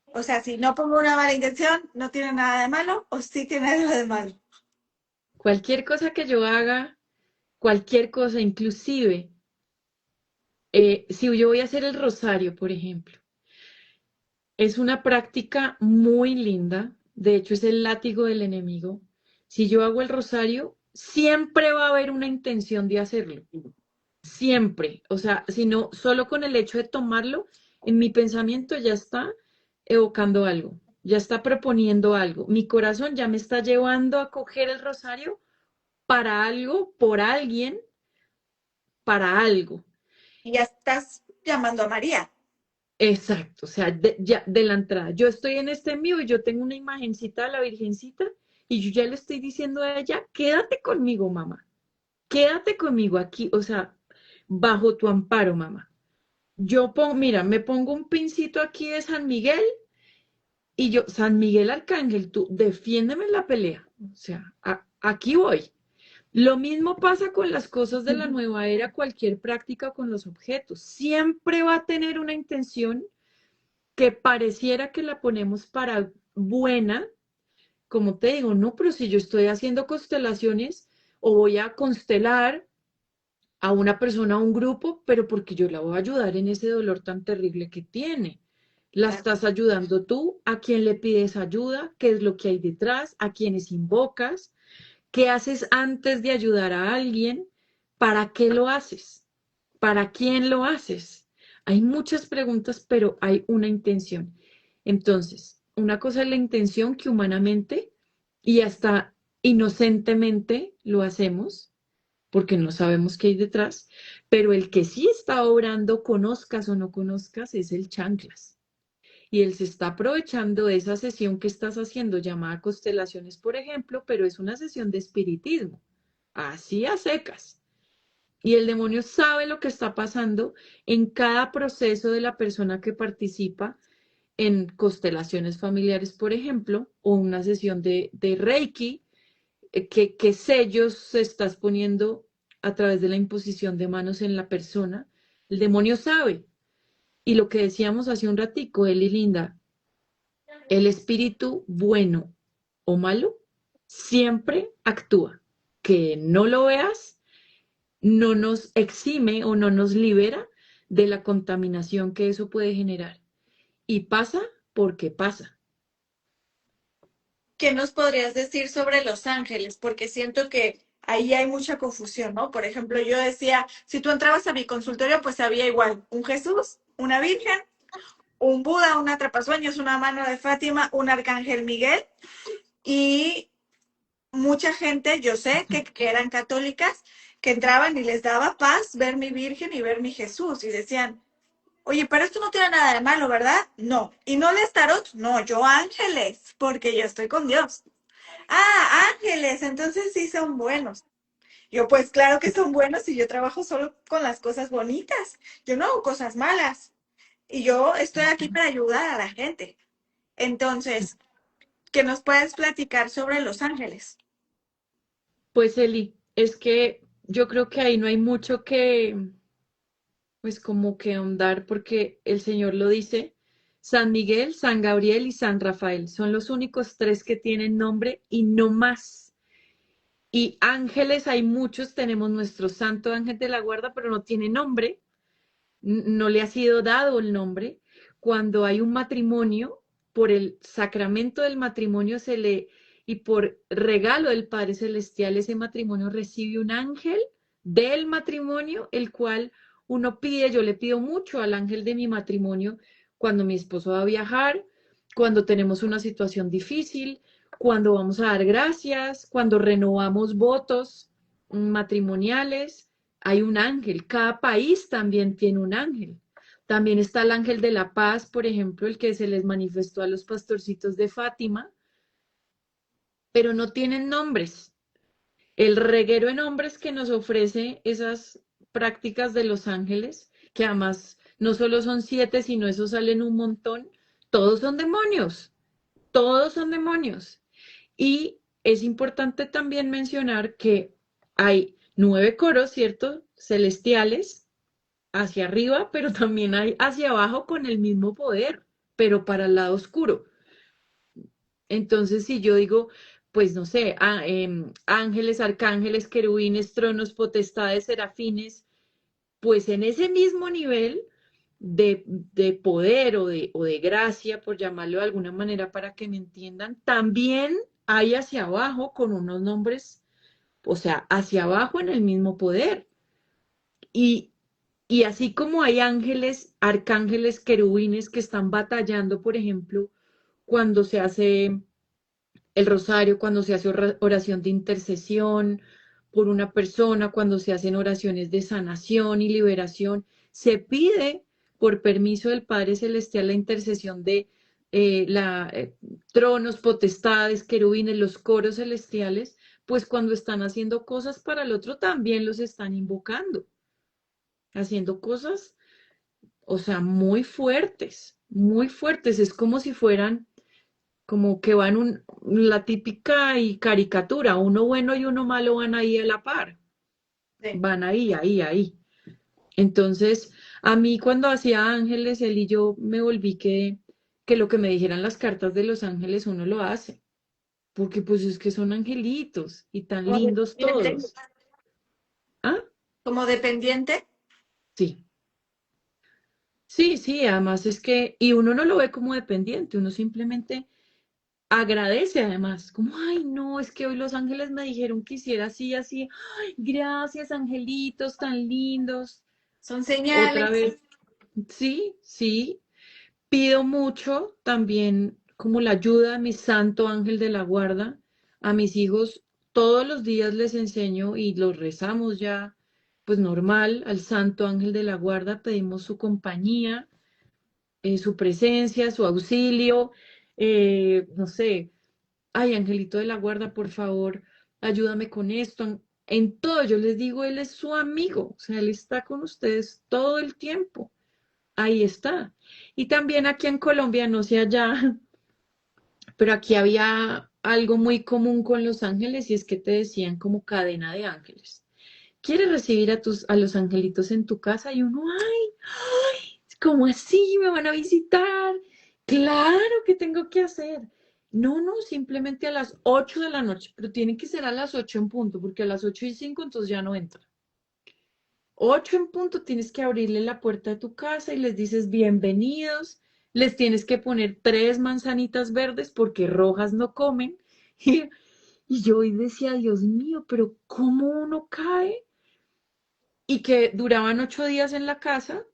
O sea, si no pongo una mala intención, no tiene nada de malo o sí tiene algo de malo. Cualquier cosa que yo haga, cualquier cosa, inclusive, si yo voy a hacer el rosario, por ejemplo, es una práctica muy linda, de hecho es el látigo del enemigo. Si yo hago el rosario, siempre va a haber una intención de hacerlo, siempre. O sea, si no, solo con el hecho de tomarlo, en mi pensamiento ya está evocando algo. ya está proponiendo algo. Mi corazón ya me está llevando a coger el rosario para algo, por alguien, para algo. Y ya estás llamando a María. Exacto, o sea, ya de la entrada. Yo estoy en este mío y yo tengo una imagencita de la Virgencita y yo ya le estoy diciendo a ella, quédate conmigo, mamá, quédate conmigo aquí, o sea, bajo tu amparo, mamá. Yo pongo, mira, me pongo un pincito aquí de San Miguel y yo, San Miguel Arcángel, tú defiéndeme en la pelea. O sea, aquí voy. Lo mismo pasa con las cosas de la nueva era, cualquier práctica con los objetos. Siempre va a tener una intención que pareciera que la ponemos para buena, como te digo, no, pero si yo estoy haciendo constelaciones o voy a constelar a una persona, a un grupo, pero porque yo la voy a ayudar en ese dolor tan terrible que tiene. La Claro. estás ayudando tú, a quién le pides ayuda, qué es lo que hay detrás, a quiénes invocas, qué haces antes de ayudar a alguien, para qué lo haces, para quién lo haces. Hay muchas preguntas, pero hay una intención. Entonces, una cosa es la intención que humanamente y hasta inocentemente lo hacemos porque no sabemos qué hay detrás, pero el que sí está obrando, conozcas o no conozcas, es el chanclas. Y él se está aprovechando de esa sesión que estás haciendo, llamada constelaciones, por ejemplo, pero es una sesión de espiritismo, así a secas. Y el demonio sabe lo que está pasando en cada proceso de la persona que participa en constelaciones familiares, por ejemplo, o una sesión de Reiki, qué sellos se estás poniendo a través de la imposición de manos en la persona. El demonio sabe. Y lo que decíamos hace un ratico, él y Linda, el espíritu bueno o malo siempre actúa. Que no lo veas no nos exime o no nos libera de la contaminación que eso puede generar. Y pasa porque pasa. ¿Qué nos podrías decir sobre los ángeles? Porque siento que ahí hay mucha confusión, ¿no? Por ejemplo, yo decía, si tú entrabas a mi consultorio, pues había igual un Jesús, una Virgen, un Buda, un atrapasueños, una mano de Fátima, un arcángel Miguel y mucha gente, yo sé que eran católicas, que entraban y les daba paz ver mi Virgen y ver mi Jesús y decían, oye, pero esto no tiene nada de malo, ¿verdad? No. ¿Y no les tarot? No, yo ángeles, porque yo estoy con Dios. Ah, ángeles, entonces sí son buenos. Yo, pues claro que son buenos y yo trabajo solo con las cosas bonitas. Yo no hago cosas malas. Y yo estoy aquí para ayudar a la gente. Entonces, ¿qué nos puedes platicar sobre los ángeles? Pues Eli, es que yo creo que ahí no hay mucho que, pues como que ahondar, porque el Señor lo dice, San Miguel, San Gabriel y San Rafael son los únicos tres que tienen nombre y no más. Y ángeles hay muchos, tenemos nuestro santo ángel de la guarda, pero no tiene nombre, no le ha sido dado el nombre. Cuando hay un matrimonio, por el sacramento del matrimonio se le, y por regalo del Padre Celestial, ese matrimonio recibe un ángel del matrimonio, el cual uno pide, yo le pido mucho al ángel de mi matrimonio cuando mi esposo va a viajar, cuando tenemos una situación difícil, cuando vamos a dar gracias, cuando renovamos votos matrimoniales, hay un ángel. Cada país también tiene un ángel. También está el ángel de la paz, por ejemplo, el que se les manifestó a los pastorcitos de Fátima, pero no tienen nombres. El reguero de nombres que nos ofrece esas prácticas de los ángeles, que además no solo son 7, sino eso salen un montón, todos son demonios, todos son demonios. Y es importante también mencionar que hay 9 coros, ¿cierto? Celestiales hacia arriba, pero también hay hacia abajo con el mismo poder, pero para el lado oscuro. Entonces, si yo digo, pues no sé, ángeles, arcángeles, querubines, tronos, potestades, serafines, pues en ese mismo nivel de poder o de gracia, por llamarlo de alguna manera para que me entiendan, también hay hacia abajo con unos nombres, o sea, hacia abajo en el mismo poder. Y, y así como hay ángeles, arcángeles, querubines que están batallando, por ejemplo, cuando se hace el rosario, cuando se hace oración de intercesión por una persona, cuando se hacen oraciones de sanación y liberación, se pide por permiso del Padre Celestial la intercesión de la tronos, potestades, querubines, los coros celestiales, pues cuando están haciendo cosas para el otro también los están invocando, haciendo cosas, o sea, muy fuertes, muy fuertes. Es como si fueran como que van la típica y caricatura, uno bueno y uno malo van ahí a la par, Sí. van ahí, ahí, ahí. Entonces, a mí cuando hacía ángeles, él y yo me volví que lo que me dijeran las cartas de los ángeles uno lo hace, porque pues es que son angelitos y tan Como lindos dependiente. todos. ¿Ah? Como dependiente. Sí. Sí, sí, además es que, y uno no lo ve como dependiente, uno simplemente agradece además, como, ay, no, es que hoy los ángeles me dijeron que hiciera así, así, ay, gracias, angelitos tan lindos. Son Otra señales. vez, sí, sí, pido mucho también como la ayuda de mi santo ángel de la guarda. A mis hijos todos los días les enseño y los rezamos ya, pues normal, al santo ángel de la guarda, pedimos su compañía, su presencia, su auxilio, no sé, ay, Angelito de la Guarda, por favor, ayúdame con esto. En todo, yo les digo, él es su amigo, o sea, él está con ustedes todo el tiempo. Ahí está. Y también aquí en Colombia, no sé allá, pero aquí había algo muy común con los ángeles y es que te decían como cadena de ángeles. ¿Quieres recibir a los angelitos en tu casa? Y uno, ay, ¿cómo así? ¿Me van a visitar? Claro que tengo que hacer. No, no, simplemente a las 8 de la noche, pero tiene que ser a las 8 en punto, porque a las 8:05 entonces ya no entra. 8 en punto tienes que abrirle la puerta de tu casa y les dices bienvenidos, les tienes que poner 3 manzanitas verdes porque rojas no comen. Y yo hoy decía, Dios mío, pero ¿cómo uno cae? Y que duraban 8 días en la casa,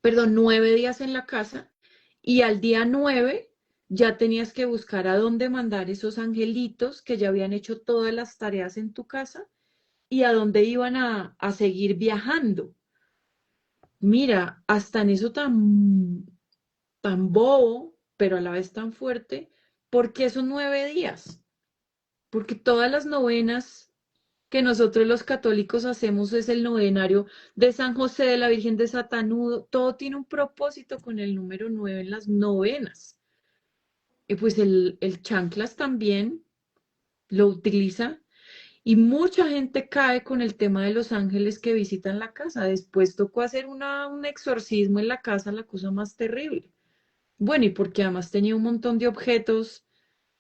perdón, 9 días en la casa, y al día 9 ya tenías que buscar a dónde mandar esos angelitos que ya habían hecho todas las tareas en tu casa y a dónde iban a seguir viajando. Mira, hasta en eso tan bobo, pero a la vez tan fuerte, ¿por qué esos 9 días? Porque todas las novenas que nosotros los católicos hacemos es el novenario de San José, de la Virgen de Satanudo, todo tiene un propósito con el número 9 en las novenas. Y pues el chanclas también lo utiliza y mucha gente cae con el tema de los ángeles que visitan la casa. Después tocó hacer un exorcismo en la casa, la cosa más terrible. Bueno, y porque además tenía un montón de objetos,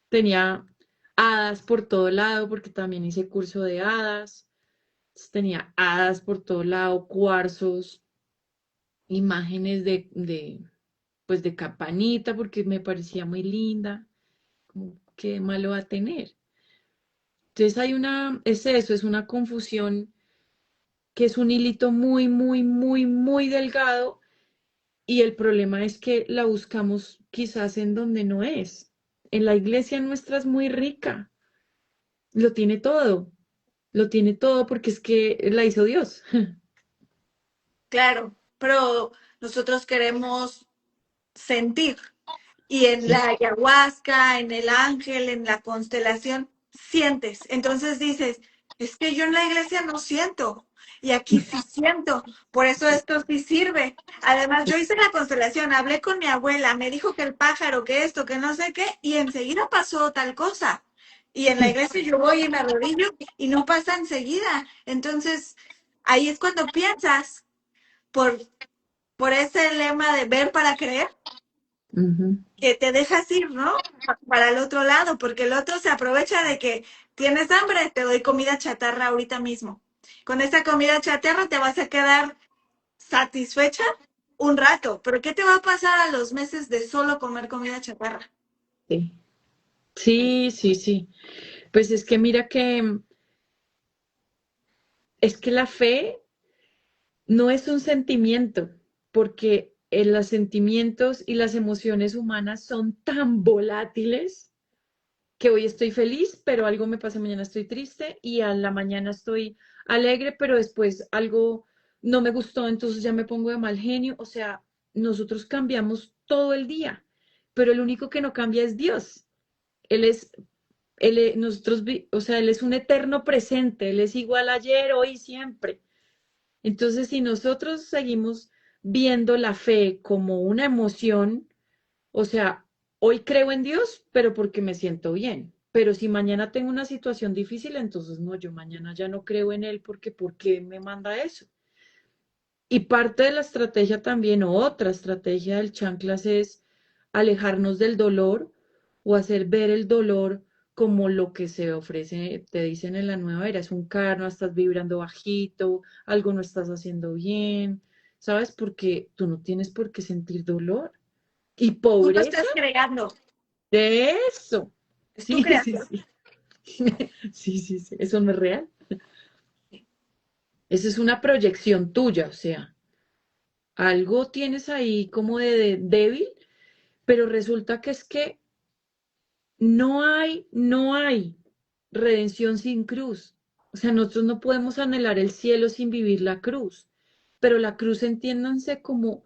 tenía hadas por todo lado, porque también hice curso de hadas. Tenía hadas por todo lado, cuarzos, imágenes pues de campanita, porque me parecía muy linda. Como, ¿qué malo va a tener? Entonces es eso, es una confusión que es un hilito muy, muy, muy, muy delgado y el problema es que la buscamos quizás en donde no es. En la iglesia nuestra es muy rica, lo tiene todo porque es que la hizo Dios. Claro, pero nosotros queremos sentir. Y en Sí. la ayahuasca, en el ángel, en la constelación, sientes. Entonces dices, es que yo en la iglesia no siento. Y aquí sí siento. Por eso esto sí sirve. Además, yo hice la constelación, hablé con mi abuela, me dijo que el pájaro, que esto, que no sé qué, y enseguida pasó tal cosa. Y en la iglesia yo voy y me arrodillo y no pasa enseguida. Entonces, ahí es cuando piensas por, por ese lema de ver para creer Ujú. que te dejas ir, ¿no? Para el otro lado, porque el otro se aprovecha de que tienes hambre, te doy comida chatarra ahorita mismo. Con esa comida chatarra te vas a quedar satisfecha un rato, pero ¿qué te va a pasar a los meses de solo comer comida chatarra? Sí, sí, sí, sí. Pues es que mira que es que la fe no es un sentimiento, porque los sentimientos y las emociones humanas son tan volátiles que hoy estoy feliz, pero algo me pasa, mañana estoy triste y a la mañana estoy alegre, pero después algo no me gustó, entonces ya me pongo de mal genio. O sea, nosotros cambiamos todo el día, pero el único que no cambia es Dios. Él es, o sea, Él es un eterno presente, Él es igual ayer, hoy y siempre. Entonces, si nosotros seguimos viendo la fe como una emoción, o sea, hoy creo en Dios, pero porque me siento bien. Pero si mañana tengo una situación difícil, entonces no, yo mañana ya no creo en Él porque ¿por qué me manda eso? Y parte de la estrategia también, o otra estrategia del chanclas es alejarnos del dolor o hacer ver el dolor como lo que se ofrece, te dicen en la nueva era, es un karma, estás vibrando bajito, algo no estás haciendo bien, ¿sabes? Porque tú no tienes por qué sentir dolor. Y Tú lo pobreza estás creando, de eso. es tu Sí, sí, creación. sí. Sí, sí, sí. Eso no es real. Esa es una proyección tuya, o sea, algo tienes ahí como de débil, pero resulta que es que no hay redención sin cruz. O sea, nosotros no podemos anhelar el cielo sin vivir la cruz, pero la cruz entiéndanse como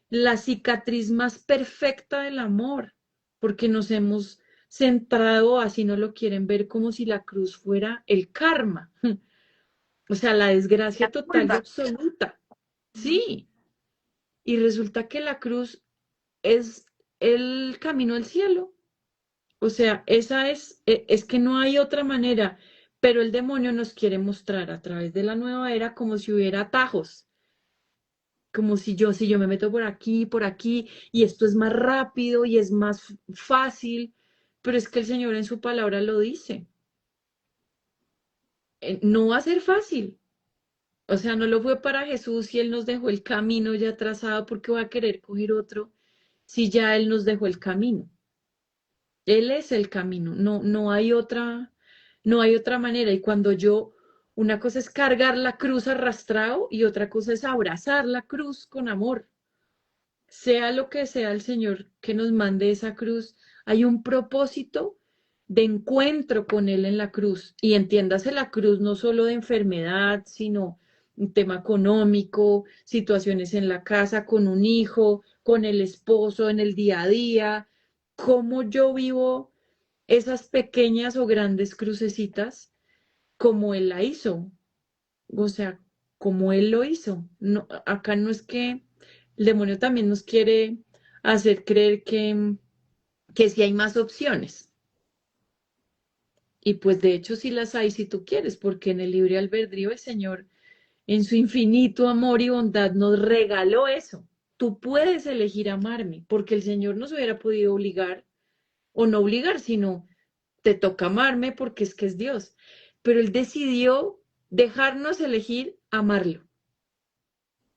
la cicatriz más perfecta del amor, porque nos hemos centrado, así no lo quieren ver, como si la cruz fuera el karma, o sea, la La desgracia total y culpa. absoluta. Ujú. Sí, y resulta que la cruz es el camino al cielo. O sea, esa es que no hay otra manera, pero el demonio nos quiere mostrar a través de la nueva era como si hubiera atajos, como si yo me meto por aquí, y esto es más rápido y es más fácil, pero es que el Señor en su palabra lo dice. No va a ser fácil. O sea, no lo fue para Jesús y Él nos dejó el camino ya trazado porque va a querer coger otro si ya Él nos dejó el camino. Él es el camino, no hay otra manera. Y cuando una cosa es cargar la cruz arrastrado y otra cosa es abrazar la cruz con amor. Sea lo que sea el Señor que nos mande esa cruz, hay un propósito de encuentro con Él en la cruz. Y entiéndase la cruz no solo de enfermedad, sino un tema económico, situaciones en la casa, con un hijo, con el esposo, en el día a día, cómo yo vivo esas pequeñas o grandes crucecitas como Él la hizo, o sea, como Él lo hizo. No, acá no es que el demonio también nos quiere hacer creer que sí hay más opciones. Y pues de hecho sí las hay si tú quieres, porque en el libre albedrío el Señor, en su infinito amor y bondad, nos regaló eso. Tú puedes elegir amarme, porque el Señor nos hubiera podido obligar o no obligar, sino te toca amarme porque es que es Dios. Pero Él decidió dejarnos elegir amarlo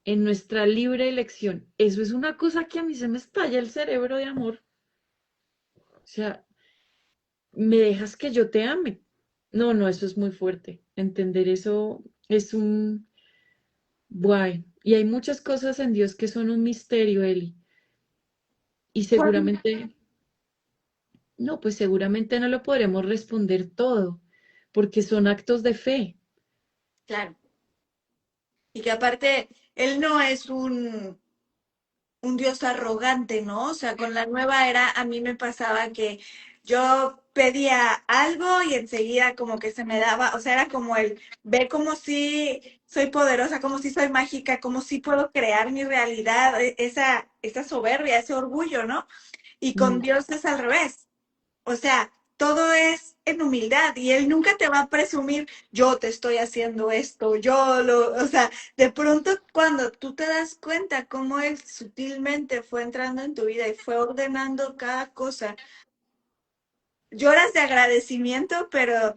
en nuestra libre elección. Eso es una cosa que a mí se me estalla el cerebro de amor. O sea, me dejas que yo te ame. No, no, eso es muy fuerte. Entender eso es un... Guay. Y hay muchas cosas en Dios que son un misterio, Eli. Y Bueno, seguramente, no, pues seguramente no lo podremos responder todo, porque son actos de fe. claro. Y que aparte, él no es un dios arrogante, ¿no? O sea, con la nueva era a mí me pasaba que yo pedía algo y enseguida como que se me daba, o sea, era como ve como si soy poderosa, como si soy mágica, como si puedo crear mi realidad, esa soberbia, ese orgullo, ¿no? Y con Mm. Dios es al revés. O sea, todo es en humildad y él nunca te va a presumir, yo te estoy haciendo esto, o sea, de pronto cuando tú te das cuenta cómo él sutilmente fue entrando en tu vida y fue ordenando cada cosa, lloras de agradecimiento, pero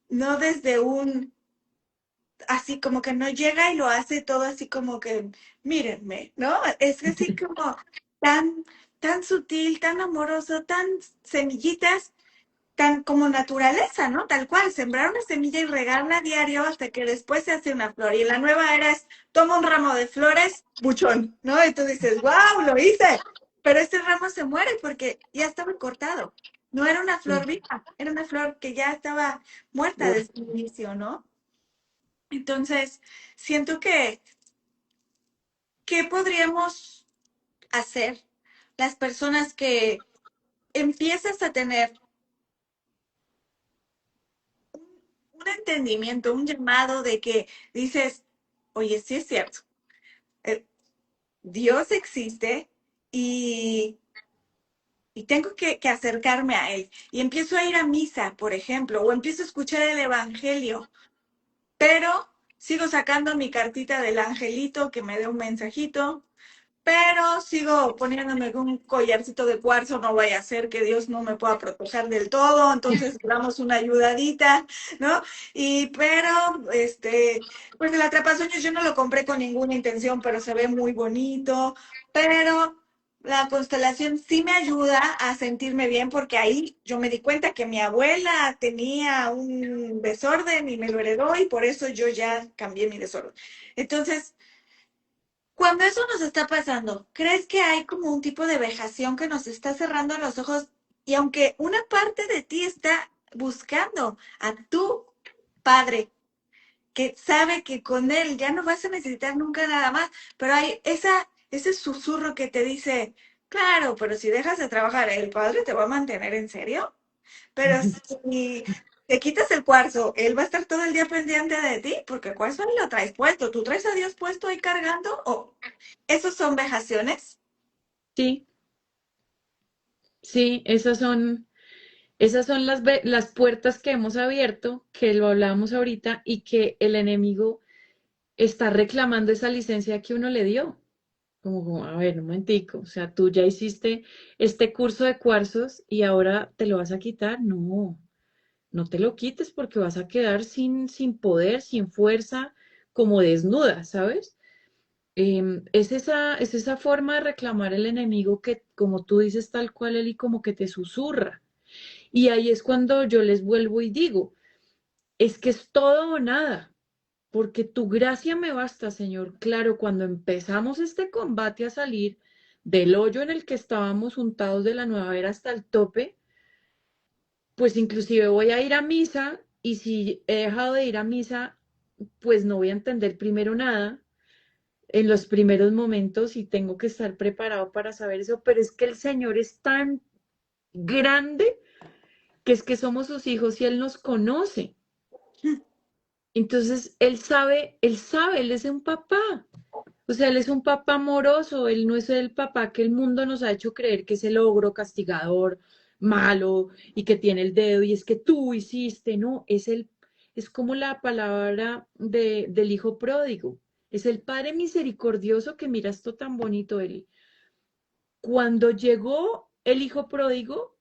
no desde así como que no llega y lo hace todo así como que, mírenme, ¿no? Es así como tan, tan sutil, tan amoroso, tan semillitas tan como naturaleza, ¿no? Tal cual, sembrar una semilla y regarla a diario hasta que después se hace una flor. Y en la nueva era es, toma un ramo de flores, buchón, ¿no? Y tú dices, wow, lo hice. Pero ese ramo se muere porque ya estaba cortado. No era una flor Sí. viva, era una flor que ya estaba muerta desde el inicio, ¿no? Entonces, siento que, ¿qué podríamos hacer las personas que empiezas a tener un entendimiento, un llamado de que dices, oye, sí es cierto, eh, Dios existe y, y tengo que acercarme a Él. Y empiezo a ir a misa, por ejemplo, o empiezo a escuchar el Evangelio, pero sigo sacando mi cartita del angelito que me dé un mensajito, pero sigo poniéndome un collarcito de cuarzo, no vaya a ser que Dios no me pueda proteger del todo, entonces le damos una ayudadita, ¿no? Y pero, pues el atrapasueños yo no lo compré con ninguna intención, pero se ve muy bonito, pero la constelación sí me ayuda a sentirme bien porque ahí yo me di cuenta que mi abuela tenía un desorden y me lo heredó y por eso yo ya cambié mi desorden. Entonces, cuando eso nos está pasando, ¿crees que hay como un tipo de vejación que nos está cerrando los ojos? Y aunque una parte de ti está buscando a tu padre, que sabe que con él ya no vas a necesitar nunca nada más, pero hay ese susurro que te dice, claro, pero si dejas de trabajar, ¿el padre te va a mantener en serio? Pero si te quitas el cuarzo, él va a estar todo el día pendiente de ti, porque el cuarzo ahí lo traes puesto. ¿Tú traes a Dios puesto ahí cargando? ¿O esos son vejaciones? Sí, sí, esas son las puertas que hemos abierto, que lo hablábamos ahorita, y que el enemigo está reclamando esa licencia que uno le dio. A ver, un momentico, o sea, tú ya hiciste este curso de cuarzos y ahora te lo vas a quitar. No, no te lo quites porque vas a quedar sin poder, sin fuerza, como desnuda, ¿sabes? Es esa forma de reclamar el enemigo que, como tú dices, tal cual él y como que te susurra. Y ahí es cuando yo les vuelvo y digo, es que es todo o nada, porque tu gracia me basta, Señor. Claro, cuando empezamos este combate a salir del hoyo en el que estábamos untados de la nueva era hasta el tope, pues inclusive voy a ir a misa y si he dejado de ir a misa, pues no voy a entender primero nada en los primeros momentos y tengo que estar preparado para saber eso, pero es que el Señor es tan grande que es que somos sus hijos y Él nos conoce. Entonces, Él es un papá. O sea, Él es un papá amoroso, Él no es el papá que el mundo nos ha hecho creer que es el ogro castigador, malo y que tiene el dedo y es que tú hiciste, no, es como la palabra del hijo pródigo. Es el padre misericordioso que mira esto tan bonito, Él. Cuando llegó el hijo pródigo,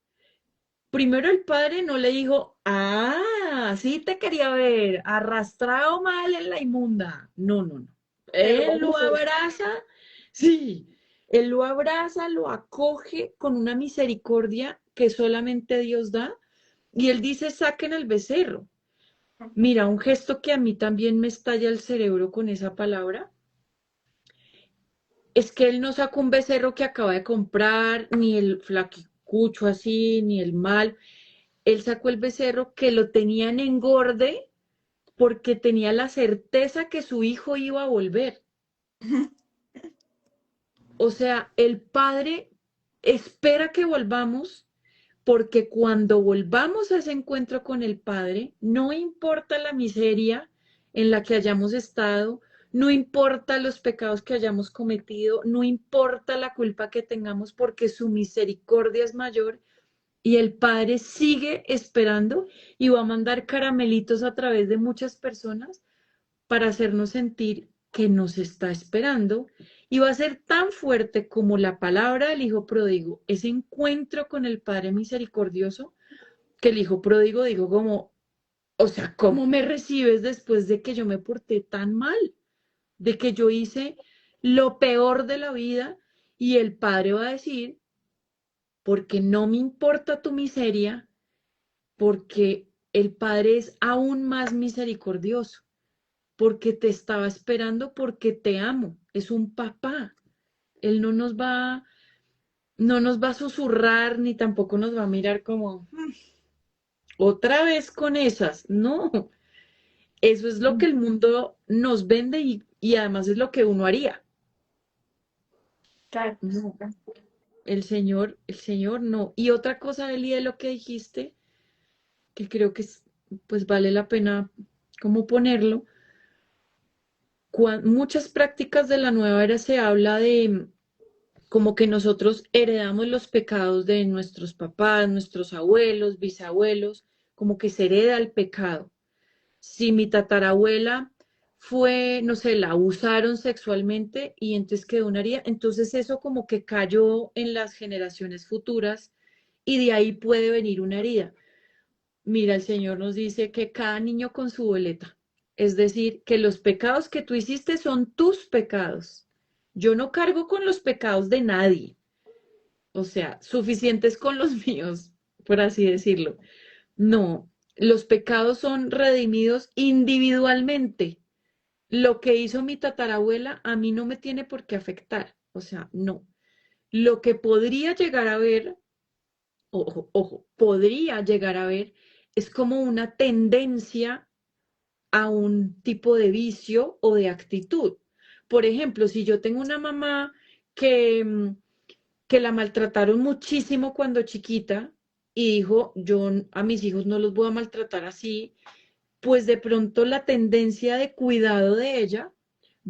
primero el padre no le dijo, ah, sí te quería ver, arrastrado mal en la inmunda. No, no, no. Te lo Él lo dice. abraza, sí, él lo abraza, lo acoge con una misericordia que solamente Dios da. Y él dice, saquen el becerro. Mira, un gesto que a mí también me estalla el cerebro con esa palabra, es que él no sacó un becerro que acaba de comprar, ni el flaquicucho así, ni el mal. Él sacó el becerro que lo tenía en engorde porque tenía la certeza que su hijo iba a volver. O sea, el padre espera que volvamos porque cuando volvamos a ese encuentro con el padre, no importa la miseria en la que hayamos estado, no importa los pecados que hayamos cometido, no importa la culpa que tengamos porque su misericordia es mayor y el Padre sigue esperando y va a mandar caramelitos a través de muchas personas para hacernos sentir que nos está esperando y va a ser tan fuerte como la palabra del Hijo Pródigo, ese encuentro con el Padre misericordioso, que el Hijo Pródigo dijo como, o sea, ¿cómo me recibes después de que yo me porté tan mal? De que yo hice lo peor de la vida y el Padre va a decir, porque no me importa tu miseria, porque el Padre es aún más misericordioso, porque te estaba esperando, porque te amo, es un papá. Él no nos va a susurrar ni tampoco nos va a mirar como otra vez con esas. No, eso es lo que el mundo nos vende y además es lo que uno haría. Claro. No, el Señor no. Y otra cosa, Eli, de lo que dijiste, que creo que pues vale la pena como ponerlo, muchas prácticas de la nueva era se habla de como que nosotros heredamos los pecados de nuestros papás, nuestros abuelos, bisabuelos, como que se hereda el pecado. Si mi tatarabuela fue, no sé, la abusaron sexualmente y entonces quedó una herida, entonces eso como que cayó en las generaciones futuras y de ahí puede venir una herida. Mira, el Señor nos dice que cada niño con su boleta, es decir, que los pecados que tú hiciste son tus pecados. Yo no cargo con los pecados de nadie, o sea, suficientes con los míos, por así decirlo. No, los pecados son redimidos individualmente. Lo que hizo mi tatarabuela a mí no me tiene por qué afectar, o sea, no. Lo que podría llegar a ver, ojo, ojo, podría llegar a ver, es como una tendencia a un tipo de vicio o de actitud. Por ejemplo, si yo tengo una mamá que, que la maltrataron muchísimo cuando chiquita y dijo, yo a mis hijos no los voy a maltratar así, pues de pronto la tendencia de cuidado de ella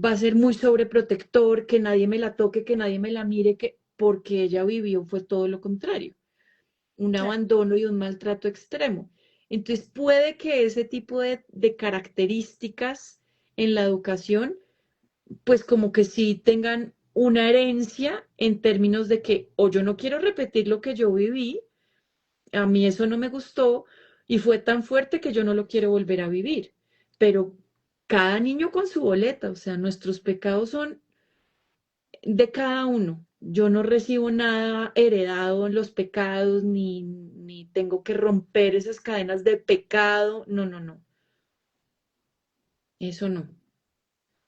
va a ser muy sobreprotector, que nadie me la toque, que nadie me la mire, que porque ella vivió fue todo lo contrario, un Claro. abandono y un maltrato extremo. Entonces puede que ese tipo de características en la educación, pues como que sí tengan una herencia en términos de que o yo no quiero repetir lo que yo viví, a mí eso no me gustó y fue tan fuerte que yo no lo quiero volver a vivir. Pero cada niño con su boleta, o sea, nuestros pecados son de cada uno. Yo no recibo nada heredado en los pecados, ni tengo que romper esas cadenas de pecado. No, no, no. Eso no.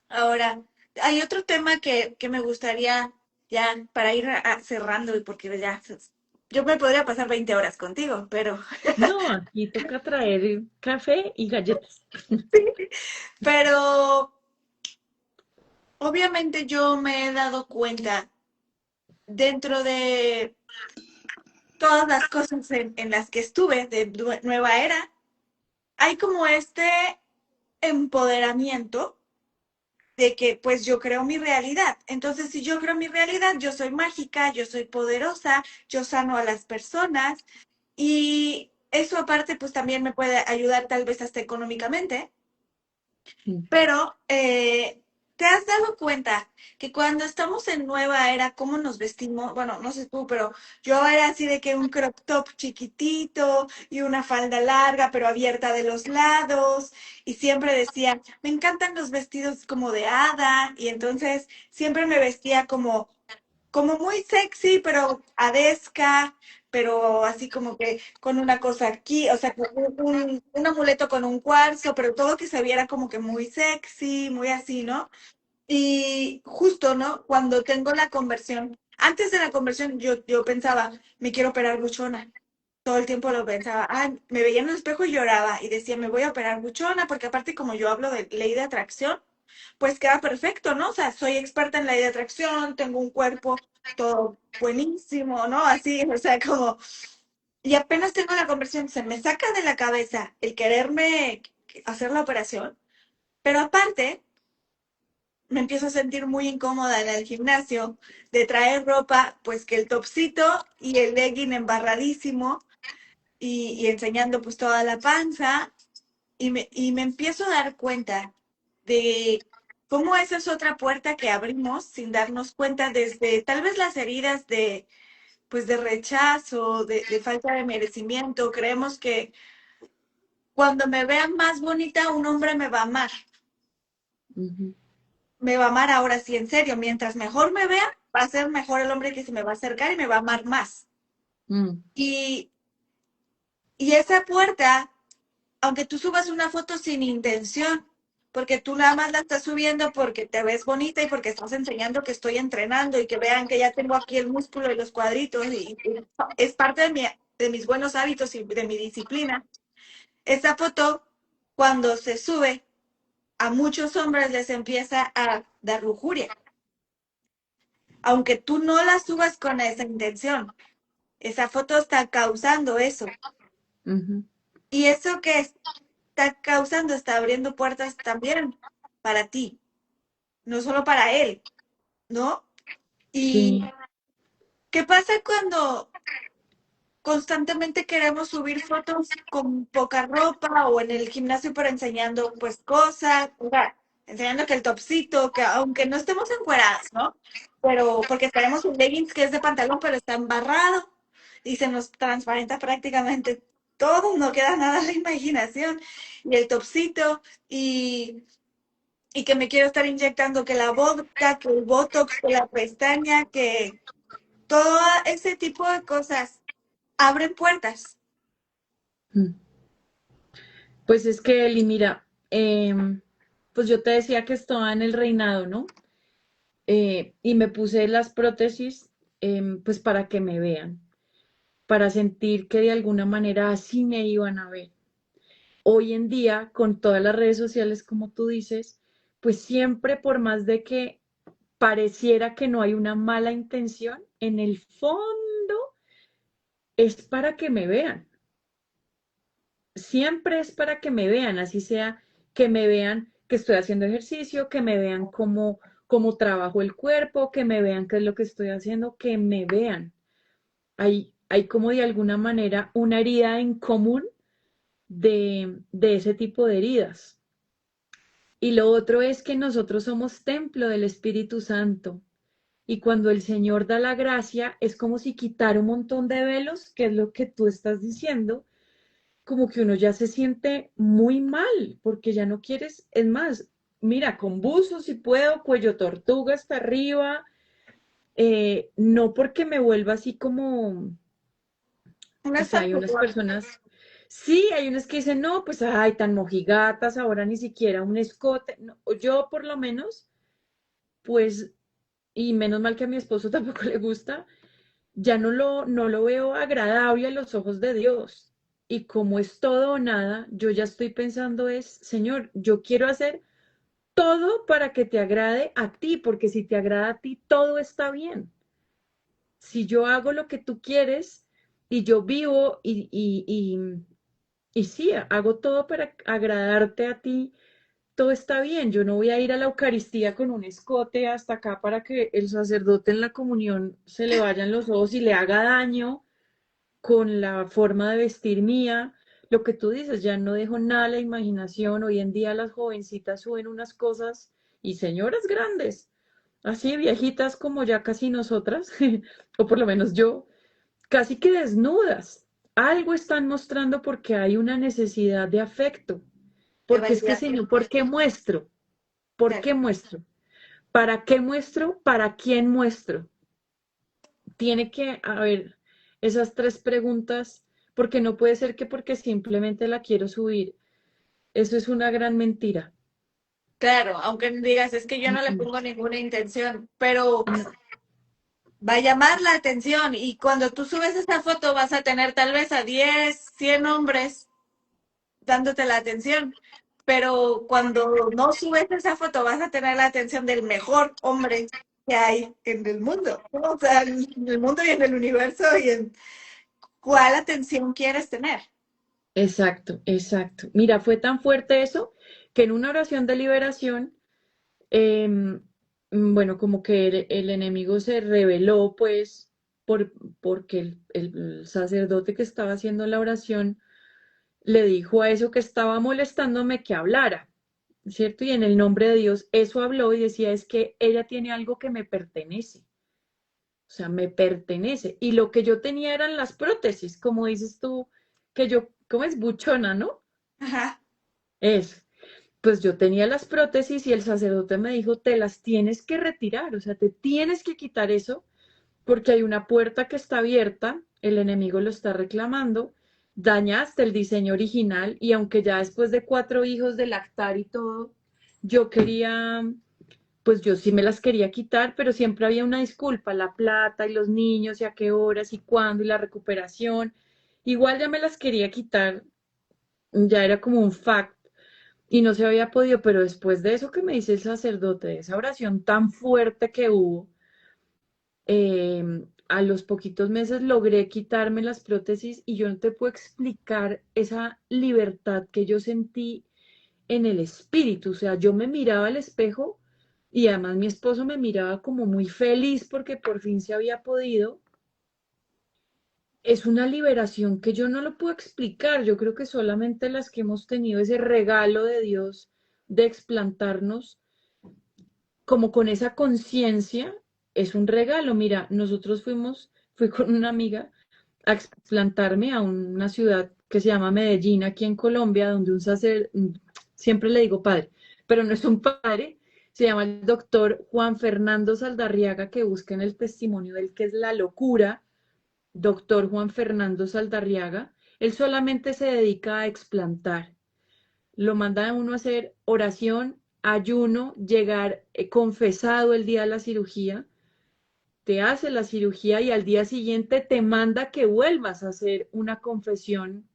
Ahora, hay otro tema que me gustaría ya para ir cerrando, y porque ya yo me podría pasar 20 horas contigo, No, aquí toca traer café y galletas. pero obviamente yo me he dado cuenta dentro de todas las cosas en las que estuve de nueva era, hay como este empoderamiento de que pues yo creo mi realidad. Entonces, si yo creo mi realidad, yo soy mágica, yo soy poderosa, yo sano a las personas y eso aparte pues también me puede ayudar tal vez hasta económicamente. Mm, Pero, ¿te has dado cuenta que cuando estamos en nueva era, cómo nos vestimos? Bueno, no sé tú, pero yo era así de que un crop top chiquitito y una falda larga, pero abierta de los lados. Y siempre decía, me encantan los vestidos como de hada. Y entonces siempre me vestía como muy sexy, pero adesca, pero así como que con una cosa aquí, o sea, con un amuleto con un cuarzo, pero todo que se viera como que muy sexy, muy así, ¿no? Y justo, ¿no? Cuando tengo la conversión, antes de la conversión yo pensaba, me quiero operar buchona. Todo el tiempo lo pensaba, me veía en el espejo y lloraba y decía, me voy a operar buchona, porque aparte como yo hablo de ley de atracción, pues queda perfecto, ¿no? O sea, soy experta en ley de atracción, tengo un cuerpo todo buenísimo, ¿no? Así, o sea, como, y apenas tengo la conversión, se me saca de la cabeza el quererme hacer la operación, pero aparte me empiezo a sentir muy incómoda en el gimnasio de traer ropa, pues que el topsito y el legging embarradísimo y enseñando pues toda la panza y me empiezo a dar cuenta de cómo esa es otra puerta que abrimos sin darnos cuenta desde tal vez las heridas de, pues de rechazo, de falta de merecimiento. Creemos que cuando me vean más bonita, un hombre me va a amar. ujú, Me va a amar ahora sí, en serio. Mientras mejor me vea, va a ser mejor el hombre que se me va a acercar y me va a amar más. mm, Y Y esa puerta, aunque tú subas una foto sin intención, porque tú nada más la estás subiendo porque te ves bonita y porque estás enseñando que estoy entrenando y que vean que ya tengo aquí el músculo y los cuadritos y es parte de mis buenos hábitos y de mi disciplina. Esa foto, cuando se sube, a muchos hombres les empieza a dar lujuria, aunque tú no la subas con esa intención. Esa foto está causando eso. Ujú. Y eso que está causando está abriendo puertas también para ti, no solo para él, ¿no? ¿Y Sí. qué pasa cuando constantemente queremos subir fotos con poca ropa o en el gimnasio pero enseñando pues cosas, o sea, enseñando que el topsito, que aunque no estemos encueradas, ¿no? Pero porque estaremos en leggings que es de pantalón pero está embarrado y se nos transparenta prácticamente todo, no queda nada a la imaginación. Y el topsito y, y que me quiero estar inyectando que la vodka, que el botox, que la pestaña, que todo ese tipo de cosas abren puertas. Mm. Pues es que, Eli, mira, pues yo te decía que estaba en el reinado, ¿no? Y me puse las prótesis, pues para que me vean, para sentir que de alguna manera así me iban a ver. Hoy en día, con todas las redes sociales, como tú dices, pues siempre por más de que pareciera que no hay una mala intención, en el fondo es para que me vean. Siempre es para que me vean, así sea que me vean que estoy haciendo ejercicio, que me vean cómo trabajo el cuerpo, que me vean qué es lo que estoy haciendo, que me vean. Hay como de alguna manera una herida en común de ese tipo de heridas. Y lo otro es que nosotros somos templo del Espíritu Santo. Y cuando el Señor da la gracia, es como si quitara un montón de velos, que es lo que tú estás diciendo, como que uno ya se siente muy mal, porque ya no quieres, es más, mira, con buzo si puedo, cuello tortuga hasta arriba, no porque me vuelva así como, Una o sea, hay unas estatua. personas, sí, hay unas que dicen, no, pues, ay, tan mojigatas, ahora ni siquiera un escote, no, yo por lo menos, pues, y menos mal que a mi esposo tampoco le gusta, ya no lo veo agradable a los ojos de Dios. Y como es todo o nada, yo ya estoy pensando es, Señor, yo quiero hacer todo para que te agrade a ti, porque si te agrada a ti, todo está bien. Si yo hago lo que tú quieres y yo vivo y sí, hago todo para agradarte a ti, todo está bien. Yo no voy a ir a la Eucaristía con un escote hasta acá para que el sacerdote en la comunión se le vayan los ojos y le haga daño con la forma de vestir mía. Lo que tú dices, ya no dejo nada a la imaginación. Hoy en día las jovencitas suben unas cosas y señoras grandes, así viejitas como ya casi nosotras, o por lo menos yo, casi que desnudas. Algo están mostrando porque hay una necesidad de afecto. De Porque es que, validación. Señor, ¿por qué muestro? ¿Por Claro. qué muestro? ¿Para qué muestro? ¿Para quién muestro? Tiene que haber esas tres preguntas, porque no puede ser que porque simplemente la quiero subir. Eso es una gran mentira. Claro, aunque digas, es que yo no le Mm, pongo ninguna intención, pero no, va a llamar la atención y cuando tú subes esa foto vas a tener tal vez a 10, 100 hombres dándote la atención, pero cuando no subes esa foto vas a tener la atención del mejor hombre que hay en el mundo, ¿no? O sea, en el mundo y en el universo y en cuál atención quieres tener. exacto, exacto. Mira, fue tan fuerte eso que en una oración de liberación, em, bueno, como que el enemigo se rebeló, pues, porque el sacerdote que estaba haciendo la oración le dijo a eso que estaba molestándome que hablara. ¿Cierto? Y en el nombre de Dios, eso habló y decía, es que ella tiene algo que me pertenece, o sea, me pertenece. Y lo que yo tenía eran las prótesis, como dices tú, que yo, ¿cómo es? Buchona, ¿no? Ajá. Es. Pues yo tenía las prótesis y el sacerdote me dijo, te las tienes que retirar, o sea, te tienes que quitar eso porque hay una puerta que está abierta, el enemigo lo está reclamando dañaste el diseño original y aunque ya después de 4 hijos de lactar y todo, yo quería, pues yo sí me las quería quitar, pero siempre había una disculpa, la plata y los niños y a qué horas y cuándo y la recuperación. Igual ya me las quería quitar, ya era como un fact y no se había podido, pero después de eso que me dice el sacerdote, de esa oración tan fuerte que hubo, eh, a los poquitos meses logré quitarme las prótesis y yo no te puedo explicar esa libertad que yo sentí en el espíritu. O sea, yo me miraba al espejo y además mi esposo me miraba como muy feliz porque por fin se había podido. Es una liberación que yo no lo puedo explicar. Yo creo que solamente las que hemos tenido ese regalo de Dios de explantarnos como con esa conciencia, es un regalo. Mira, fui con una amiga a explantarme a una ciudad que se llama Medellín, aquí en Colombia, donde siempre le digo padre, pero no es un padre, se llama el doctor Juan Fernando Saldarriaga, que busquen el testimonio del que es la locura, doctor Juan Fernando Saldarriaga. Él solamente se dedica a explantar. Lo manda a uno a hacer oración, ayuno, llegar confesado el día de la cirugía, te hace la cirugía y al día siguiente te manda que vuelvas a hacer una confesión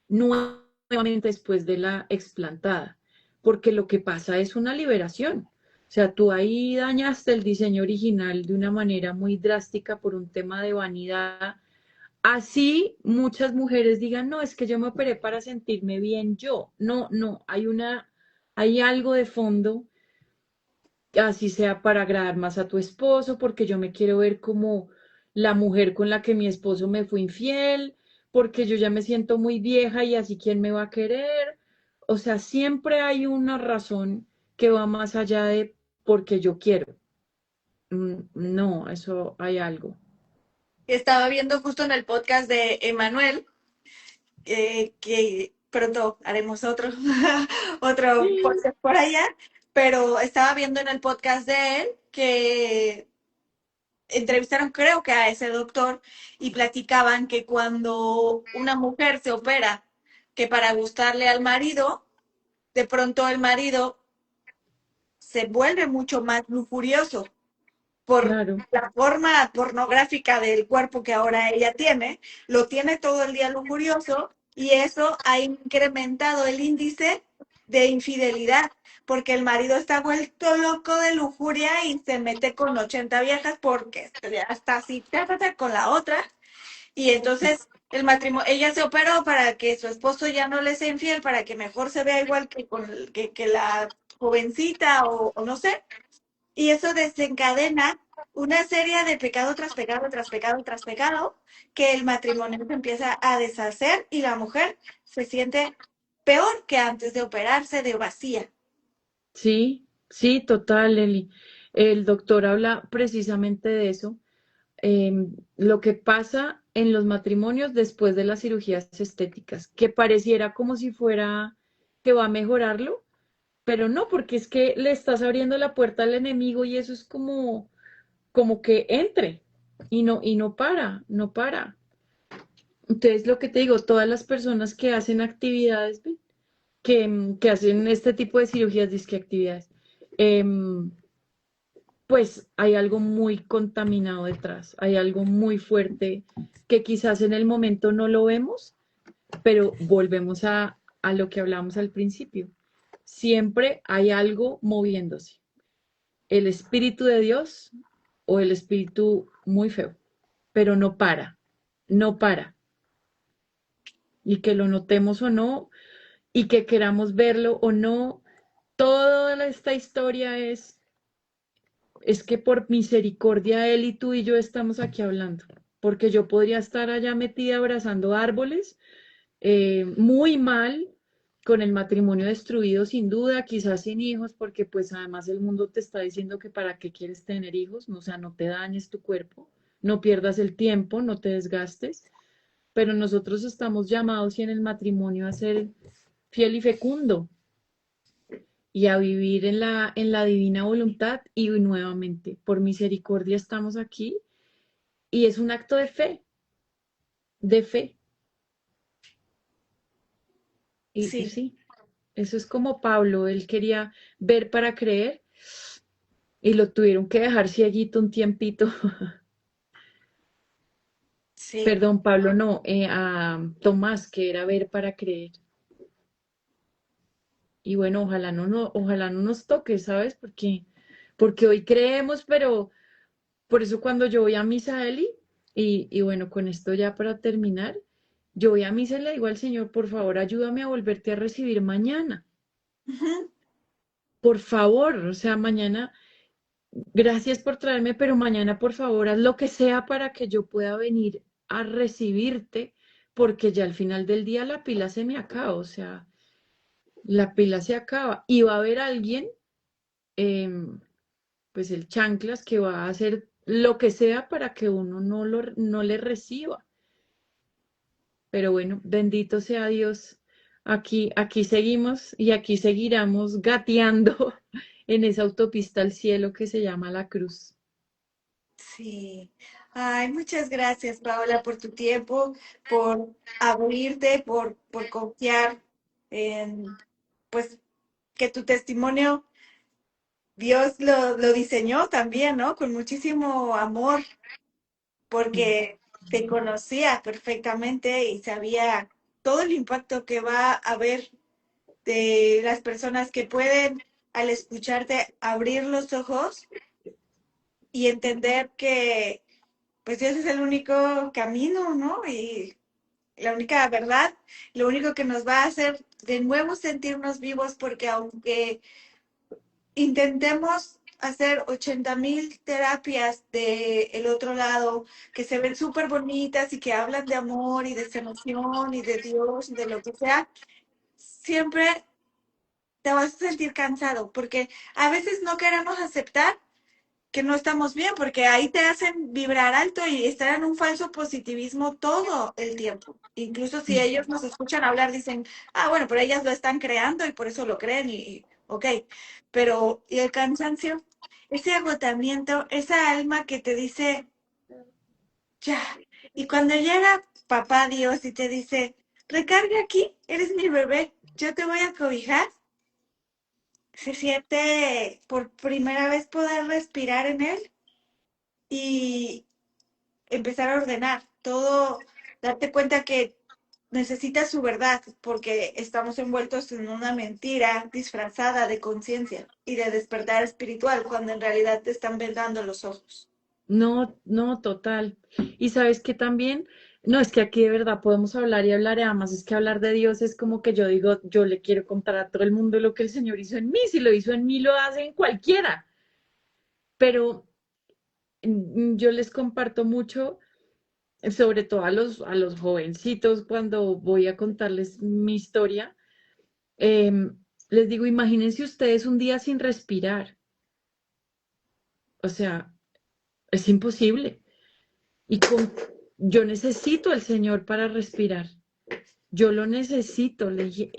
nuevamente después de la explantada, porque lo que pasa es una liberación. O sea, tú ahí dañaste el diseño original de una manera muy drástica por un tema de vanidad. Así muchas mujeres digan, no, es que yo me operé para sentirme bien yo. No, no, hay algo de fondo, así sea para agradar más a tu esposo, porque yo me quiero ver como la mujer con la que mi esposo me fue infiel, porque yo ya me siento muy vieja y así quién me va a querer. O sea, siempre hay una razón que va más allá de porque yo quiero. No, eso hay algo. Estaba viendo justo en el podcast de Emanuel, que pronto haremos otro, otro podcast por allá, pero estaba viendo en el podcast de él que entrevistaron creo que a ese doctor y platicaban que cuando una mujer se opera, que para gustarle al marido, de pronto el marido se vuelve mucho más lujurioso por Claro, la forma pornográfica del cuerpo que ahora ella tiene, lo tiene todo el día lujurioso y eso ha incrementado el índice de infidelidad, porque el marido está vuelto loco de lujuria y se mete con 80 viejas porque ya está así con la otra y entonces el matrimonio, ella se operó para que su esposo ya no le sea infiel, para que mejor se vea igual que la jovencita o no sé, y eso desencadena una serie de pecado tras pecado, tras pecado, tras pecado, que el matrimonio se empieza a deshacer y la mujer se siente peor que antes de operarse de vacía. sí, sí, total, Eli. El doctor habla precisamente de eso. Lo que pasa en los matrimonios después de las cirugías estéticas, que pareciera como si fuera que va a mejorarlo, pero no, porque es que le estás abriendo la puerta al enemigo y eso es como que entre y no para, no para. Entonces, lo que te digo, todas las personas que hacen actividades, ¿ve? Que hacen este tipo de cirugías, disque actividades, em, pues hay algo muy contaminado detrás, hay algo muy fuerte que quizás en el momento no lo vemos, pero volvemos a lo que hablamos al principio. Siempre hay algo moviéndose, el espíritu de Dios o el espíritu muy feo, pero no para, no para. Y que lo notemos o no, y que queramos verlo o no, toda esta historia es que por misericordia Él y tú y yo estamos aquí hablando, porque yo podría estar allá metida abrazando árboles, muy mal, con el matrimonio destruido sin duda, quizás sin hijos, porque pues además el mundo te está diciendo que para qué quieres tener hijos, o sea, no te dañes tu cuerpo, no pierdas el tiempo, no te desgastes, pero nosotros estamos llamados y en el matrimonio a ser fiel y fecundo y a vivir en la divina voluntad y nuevamente, por misericordia estamos aquí y es un acto de fe, de fe. Y Sí, sí, eso es como Pablo, él quería ver para creer y lo tuvieron que dejar cieguito un tiempito. sí. Perdón, Pablo, no, a Tomás, que era ver para creer. Y bueno, ojalá no nos toque, ¿sabes? Porque hoy creemos, pero por eso cuando yo voy a misa, Eli, y bueno, con esto ya para terminar, yo voy a misa y le digo al Señor, por favor, ayúdame a volverte a recibir mañana. Ujú. Por favor, o sea, mañana, gracias por traerme, pero mañana, por favor, haz lo que sea para que yo pueda venir a recibirte, porque ya al final del día la pila se me acaba, o sea, la pila se acaba y va a haber alguien, em, pues el chanclas, que va a hacer lo que sea para que uno no le reciba. Pero bueno, bendito sea Dios. Aquí seguimos y aquí seguiremos gateando en esa autopista al cielo que se llama la cruz. Sí. Ay, muchas gracias, Paola, por tu tiempo, por abrirte, por confiar en, pues, que tu testimonio Dios lo diseñó también, ¿no? Con muchísimo amor, Sí. porque te conocía perfectamente y sabía todo el impacto que va a haber de las personas que pueden, al escucharte, abrir los ojos y entender que pues Dios es el único camino, ¿no? Y la única verdad, lo único que nos va a hacer de nuevo sentirnos vivos, porque aunque intentemos hacer 80,000 terapias del otro lado, que se ven súper bonitas y que hablan de amor y de sanación y de Dios y de lo que sea, siempre te vas a sentir cansado, porque a veces no queremos aceptar que no estamos bien, porque ahí te hacen vibrar alto y estar en un falso positivismo todo el tiempo. Incluso si Mm. ellos nos escuchan hablar, dicen, ah, bueno, pero ellas lo están creando y por eso lo creen y ok, pero ¿y el cansancio? Ese agotamiento, esa alma que te dice, ya, y cuando llega papá Dios y te dice, recarga aquí, eres mi bebé, yo te voy a cobijar, se siente por primera vez poder respirar en él y empezar a ordenar todo, darte cuenta que necesitas su verdad porque estamos envueltos en una mentira disfrazada de conciencia y de despertar espiritual cuando en realidad te están vendando los ojos. No, no, total. Y sabes que también, no, es que aquí de verdad podemos hablar y hablar, y además es que hablar de Dios es como que yo digo, yo le quiero contar a todo el mundo lo que el Señor hizo en mí, si lo hizo en mí, lo hace en cualquiera. Pero yo les comparto mucho, sobre todo a los jovencitos, cuando voy a contarles mi historia, les digo, imagínense ustedes un día sin respirar, o sea, es imposible. Y yo necesito al Señor para respirar. Yo lo necesito. Le dije,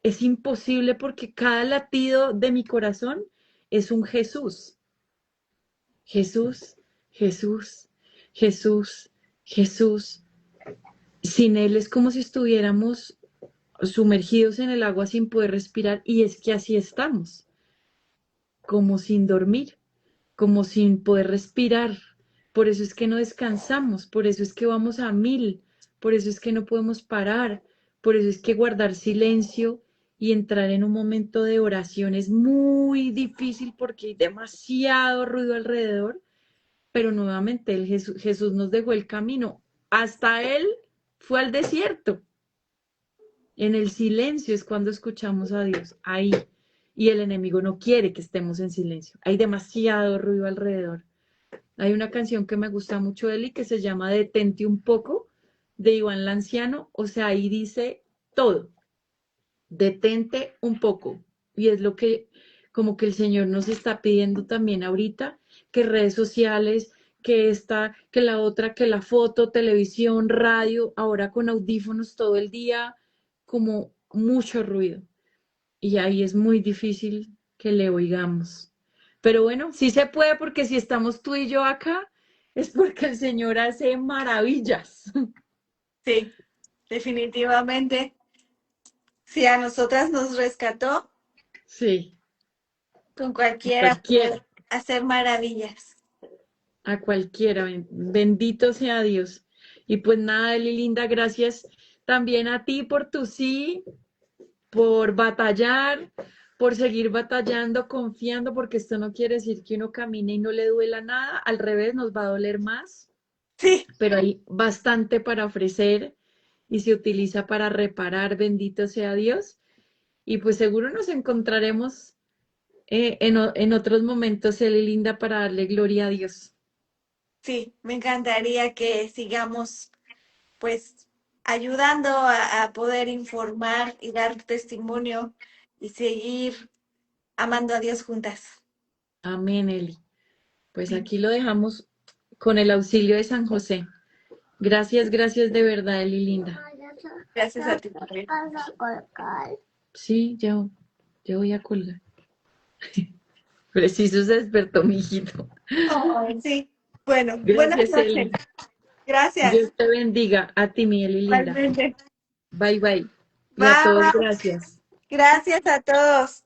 es imposible porque cada latido de mi corazón es un Jesús. Jesús, Jesús, Jesús, Jesús. Sin Él es como si estuviéramos sumergidos en el agua sin poder respirar y es que así estamos, como sin dormir, como sin poder respirar. Por eso es que no descansamos, por eso es que vamos a mil, por eso es que no podemos parar, por eso es que guardar silencio y entrar en un momento de oración es muy difícil porque hay demasiado ruido alrededor, pero nuevamente Jesús nos dejó el camino. Hasta Él fue al desierto. En el silencio es cuando escuchamos a Dios, ahí. Y el enemigo no quiere que estemos en silencio. Hay demasiado ruido alrededor. Hay una canción que me gusta mucho de él y que se llama Detente un poco, de Iván Lanciano. O sea, ahí dice todo. Detente un poco. Y es lo que como que el Señor nos está pidiendo también ahorita, que redes sociales, que esta, que la otra, que la foto, televisión, radio, ahora con audífonos todo el día, como mucho ruido. Y ahí es muy difícil que le oigamos. Pero bueno, sí se puede porque si estamos tú y yo acá, es porque el Señor hace maravillas. Sí, definitivamente. Si a nosotras nos rescató, Sí, con cualquiera cualquiera, puede hacer maravillas. a cualquiera. Bendito sea Dios. Y pues nada, Eli linda, gracias también a ti por tu sí, por batallar, por seguir batallando, confiando, porque esto no quiere decir que uno camine y no le duela nada, al revés, nos va a doler más, Sí, pero hay bastante para ofrecer y se utiliza para reparar, bendito sea Dios. Y pues seguro nos encontraremos en otros momentos, Eli linda, para darle gloria a Dios. sí, me encantaría que sigamos pues ayudando a poder informar y dar testimonio y seguir amando a Dios juntas. Amén, Eli. Pues aquí lo dejamos con el auxilio de San José. Gracias, gracias de verdad, Eli linda. Gracias a ti también. Sí, ya voy a colgar. Preciso se despertó mi hijito. Ay, sí. Bueno, buenas Gracias, noches. Eli. Gracias. Dios te bendiga a ti, mi Eli linda. Igualmente. Bye, bye. Y a todos, Bye. gracias. Gracias a todos.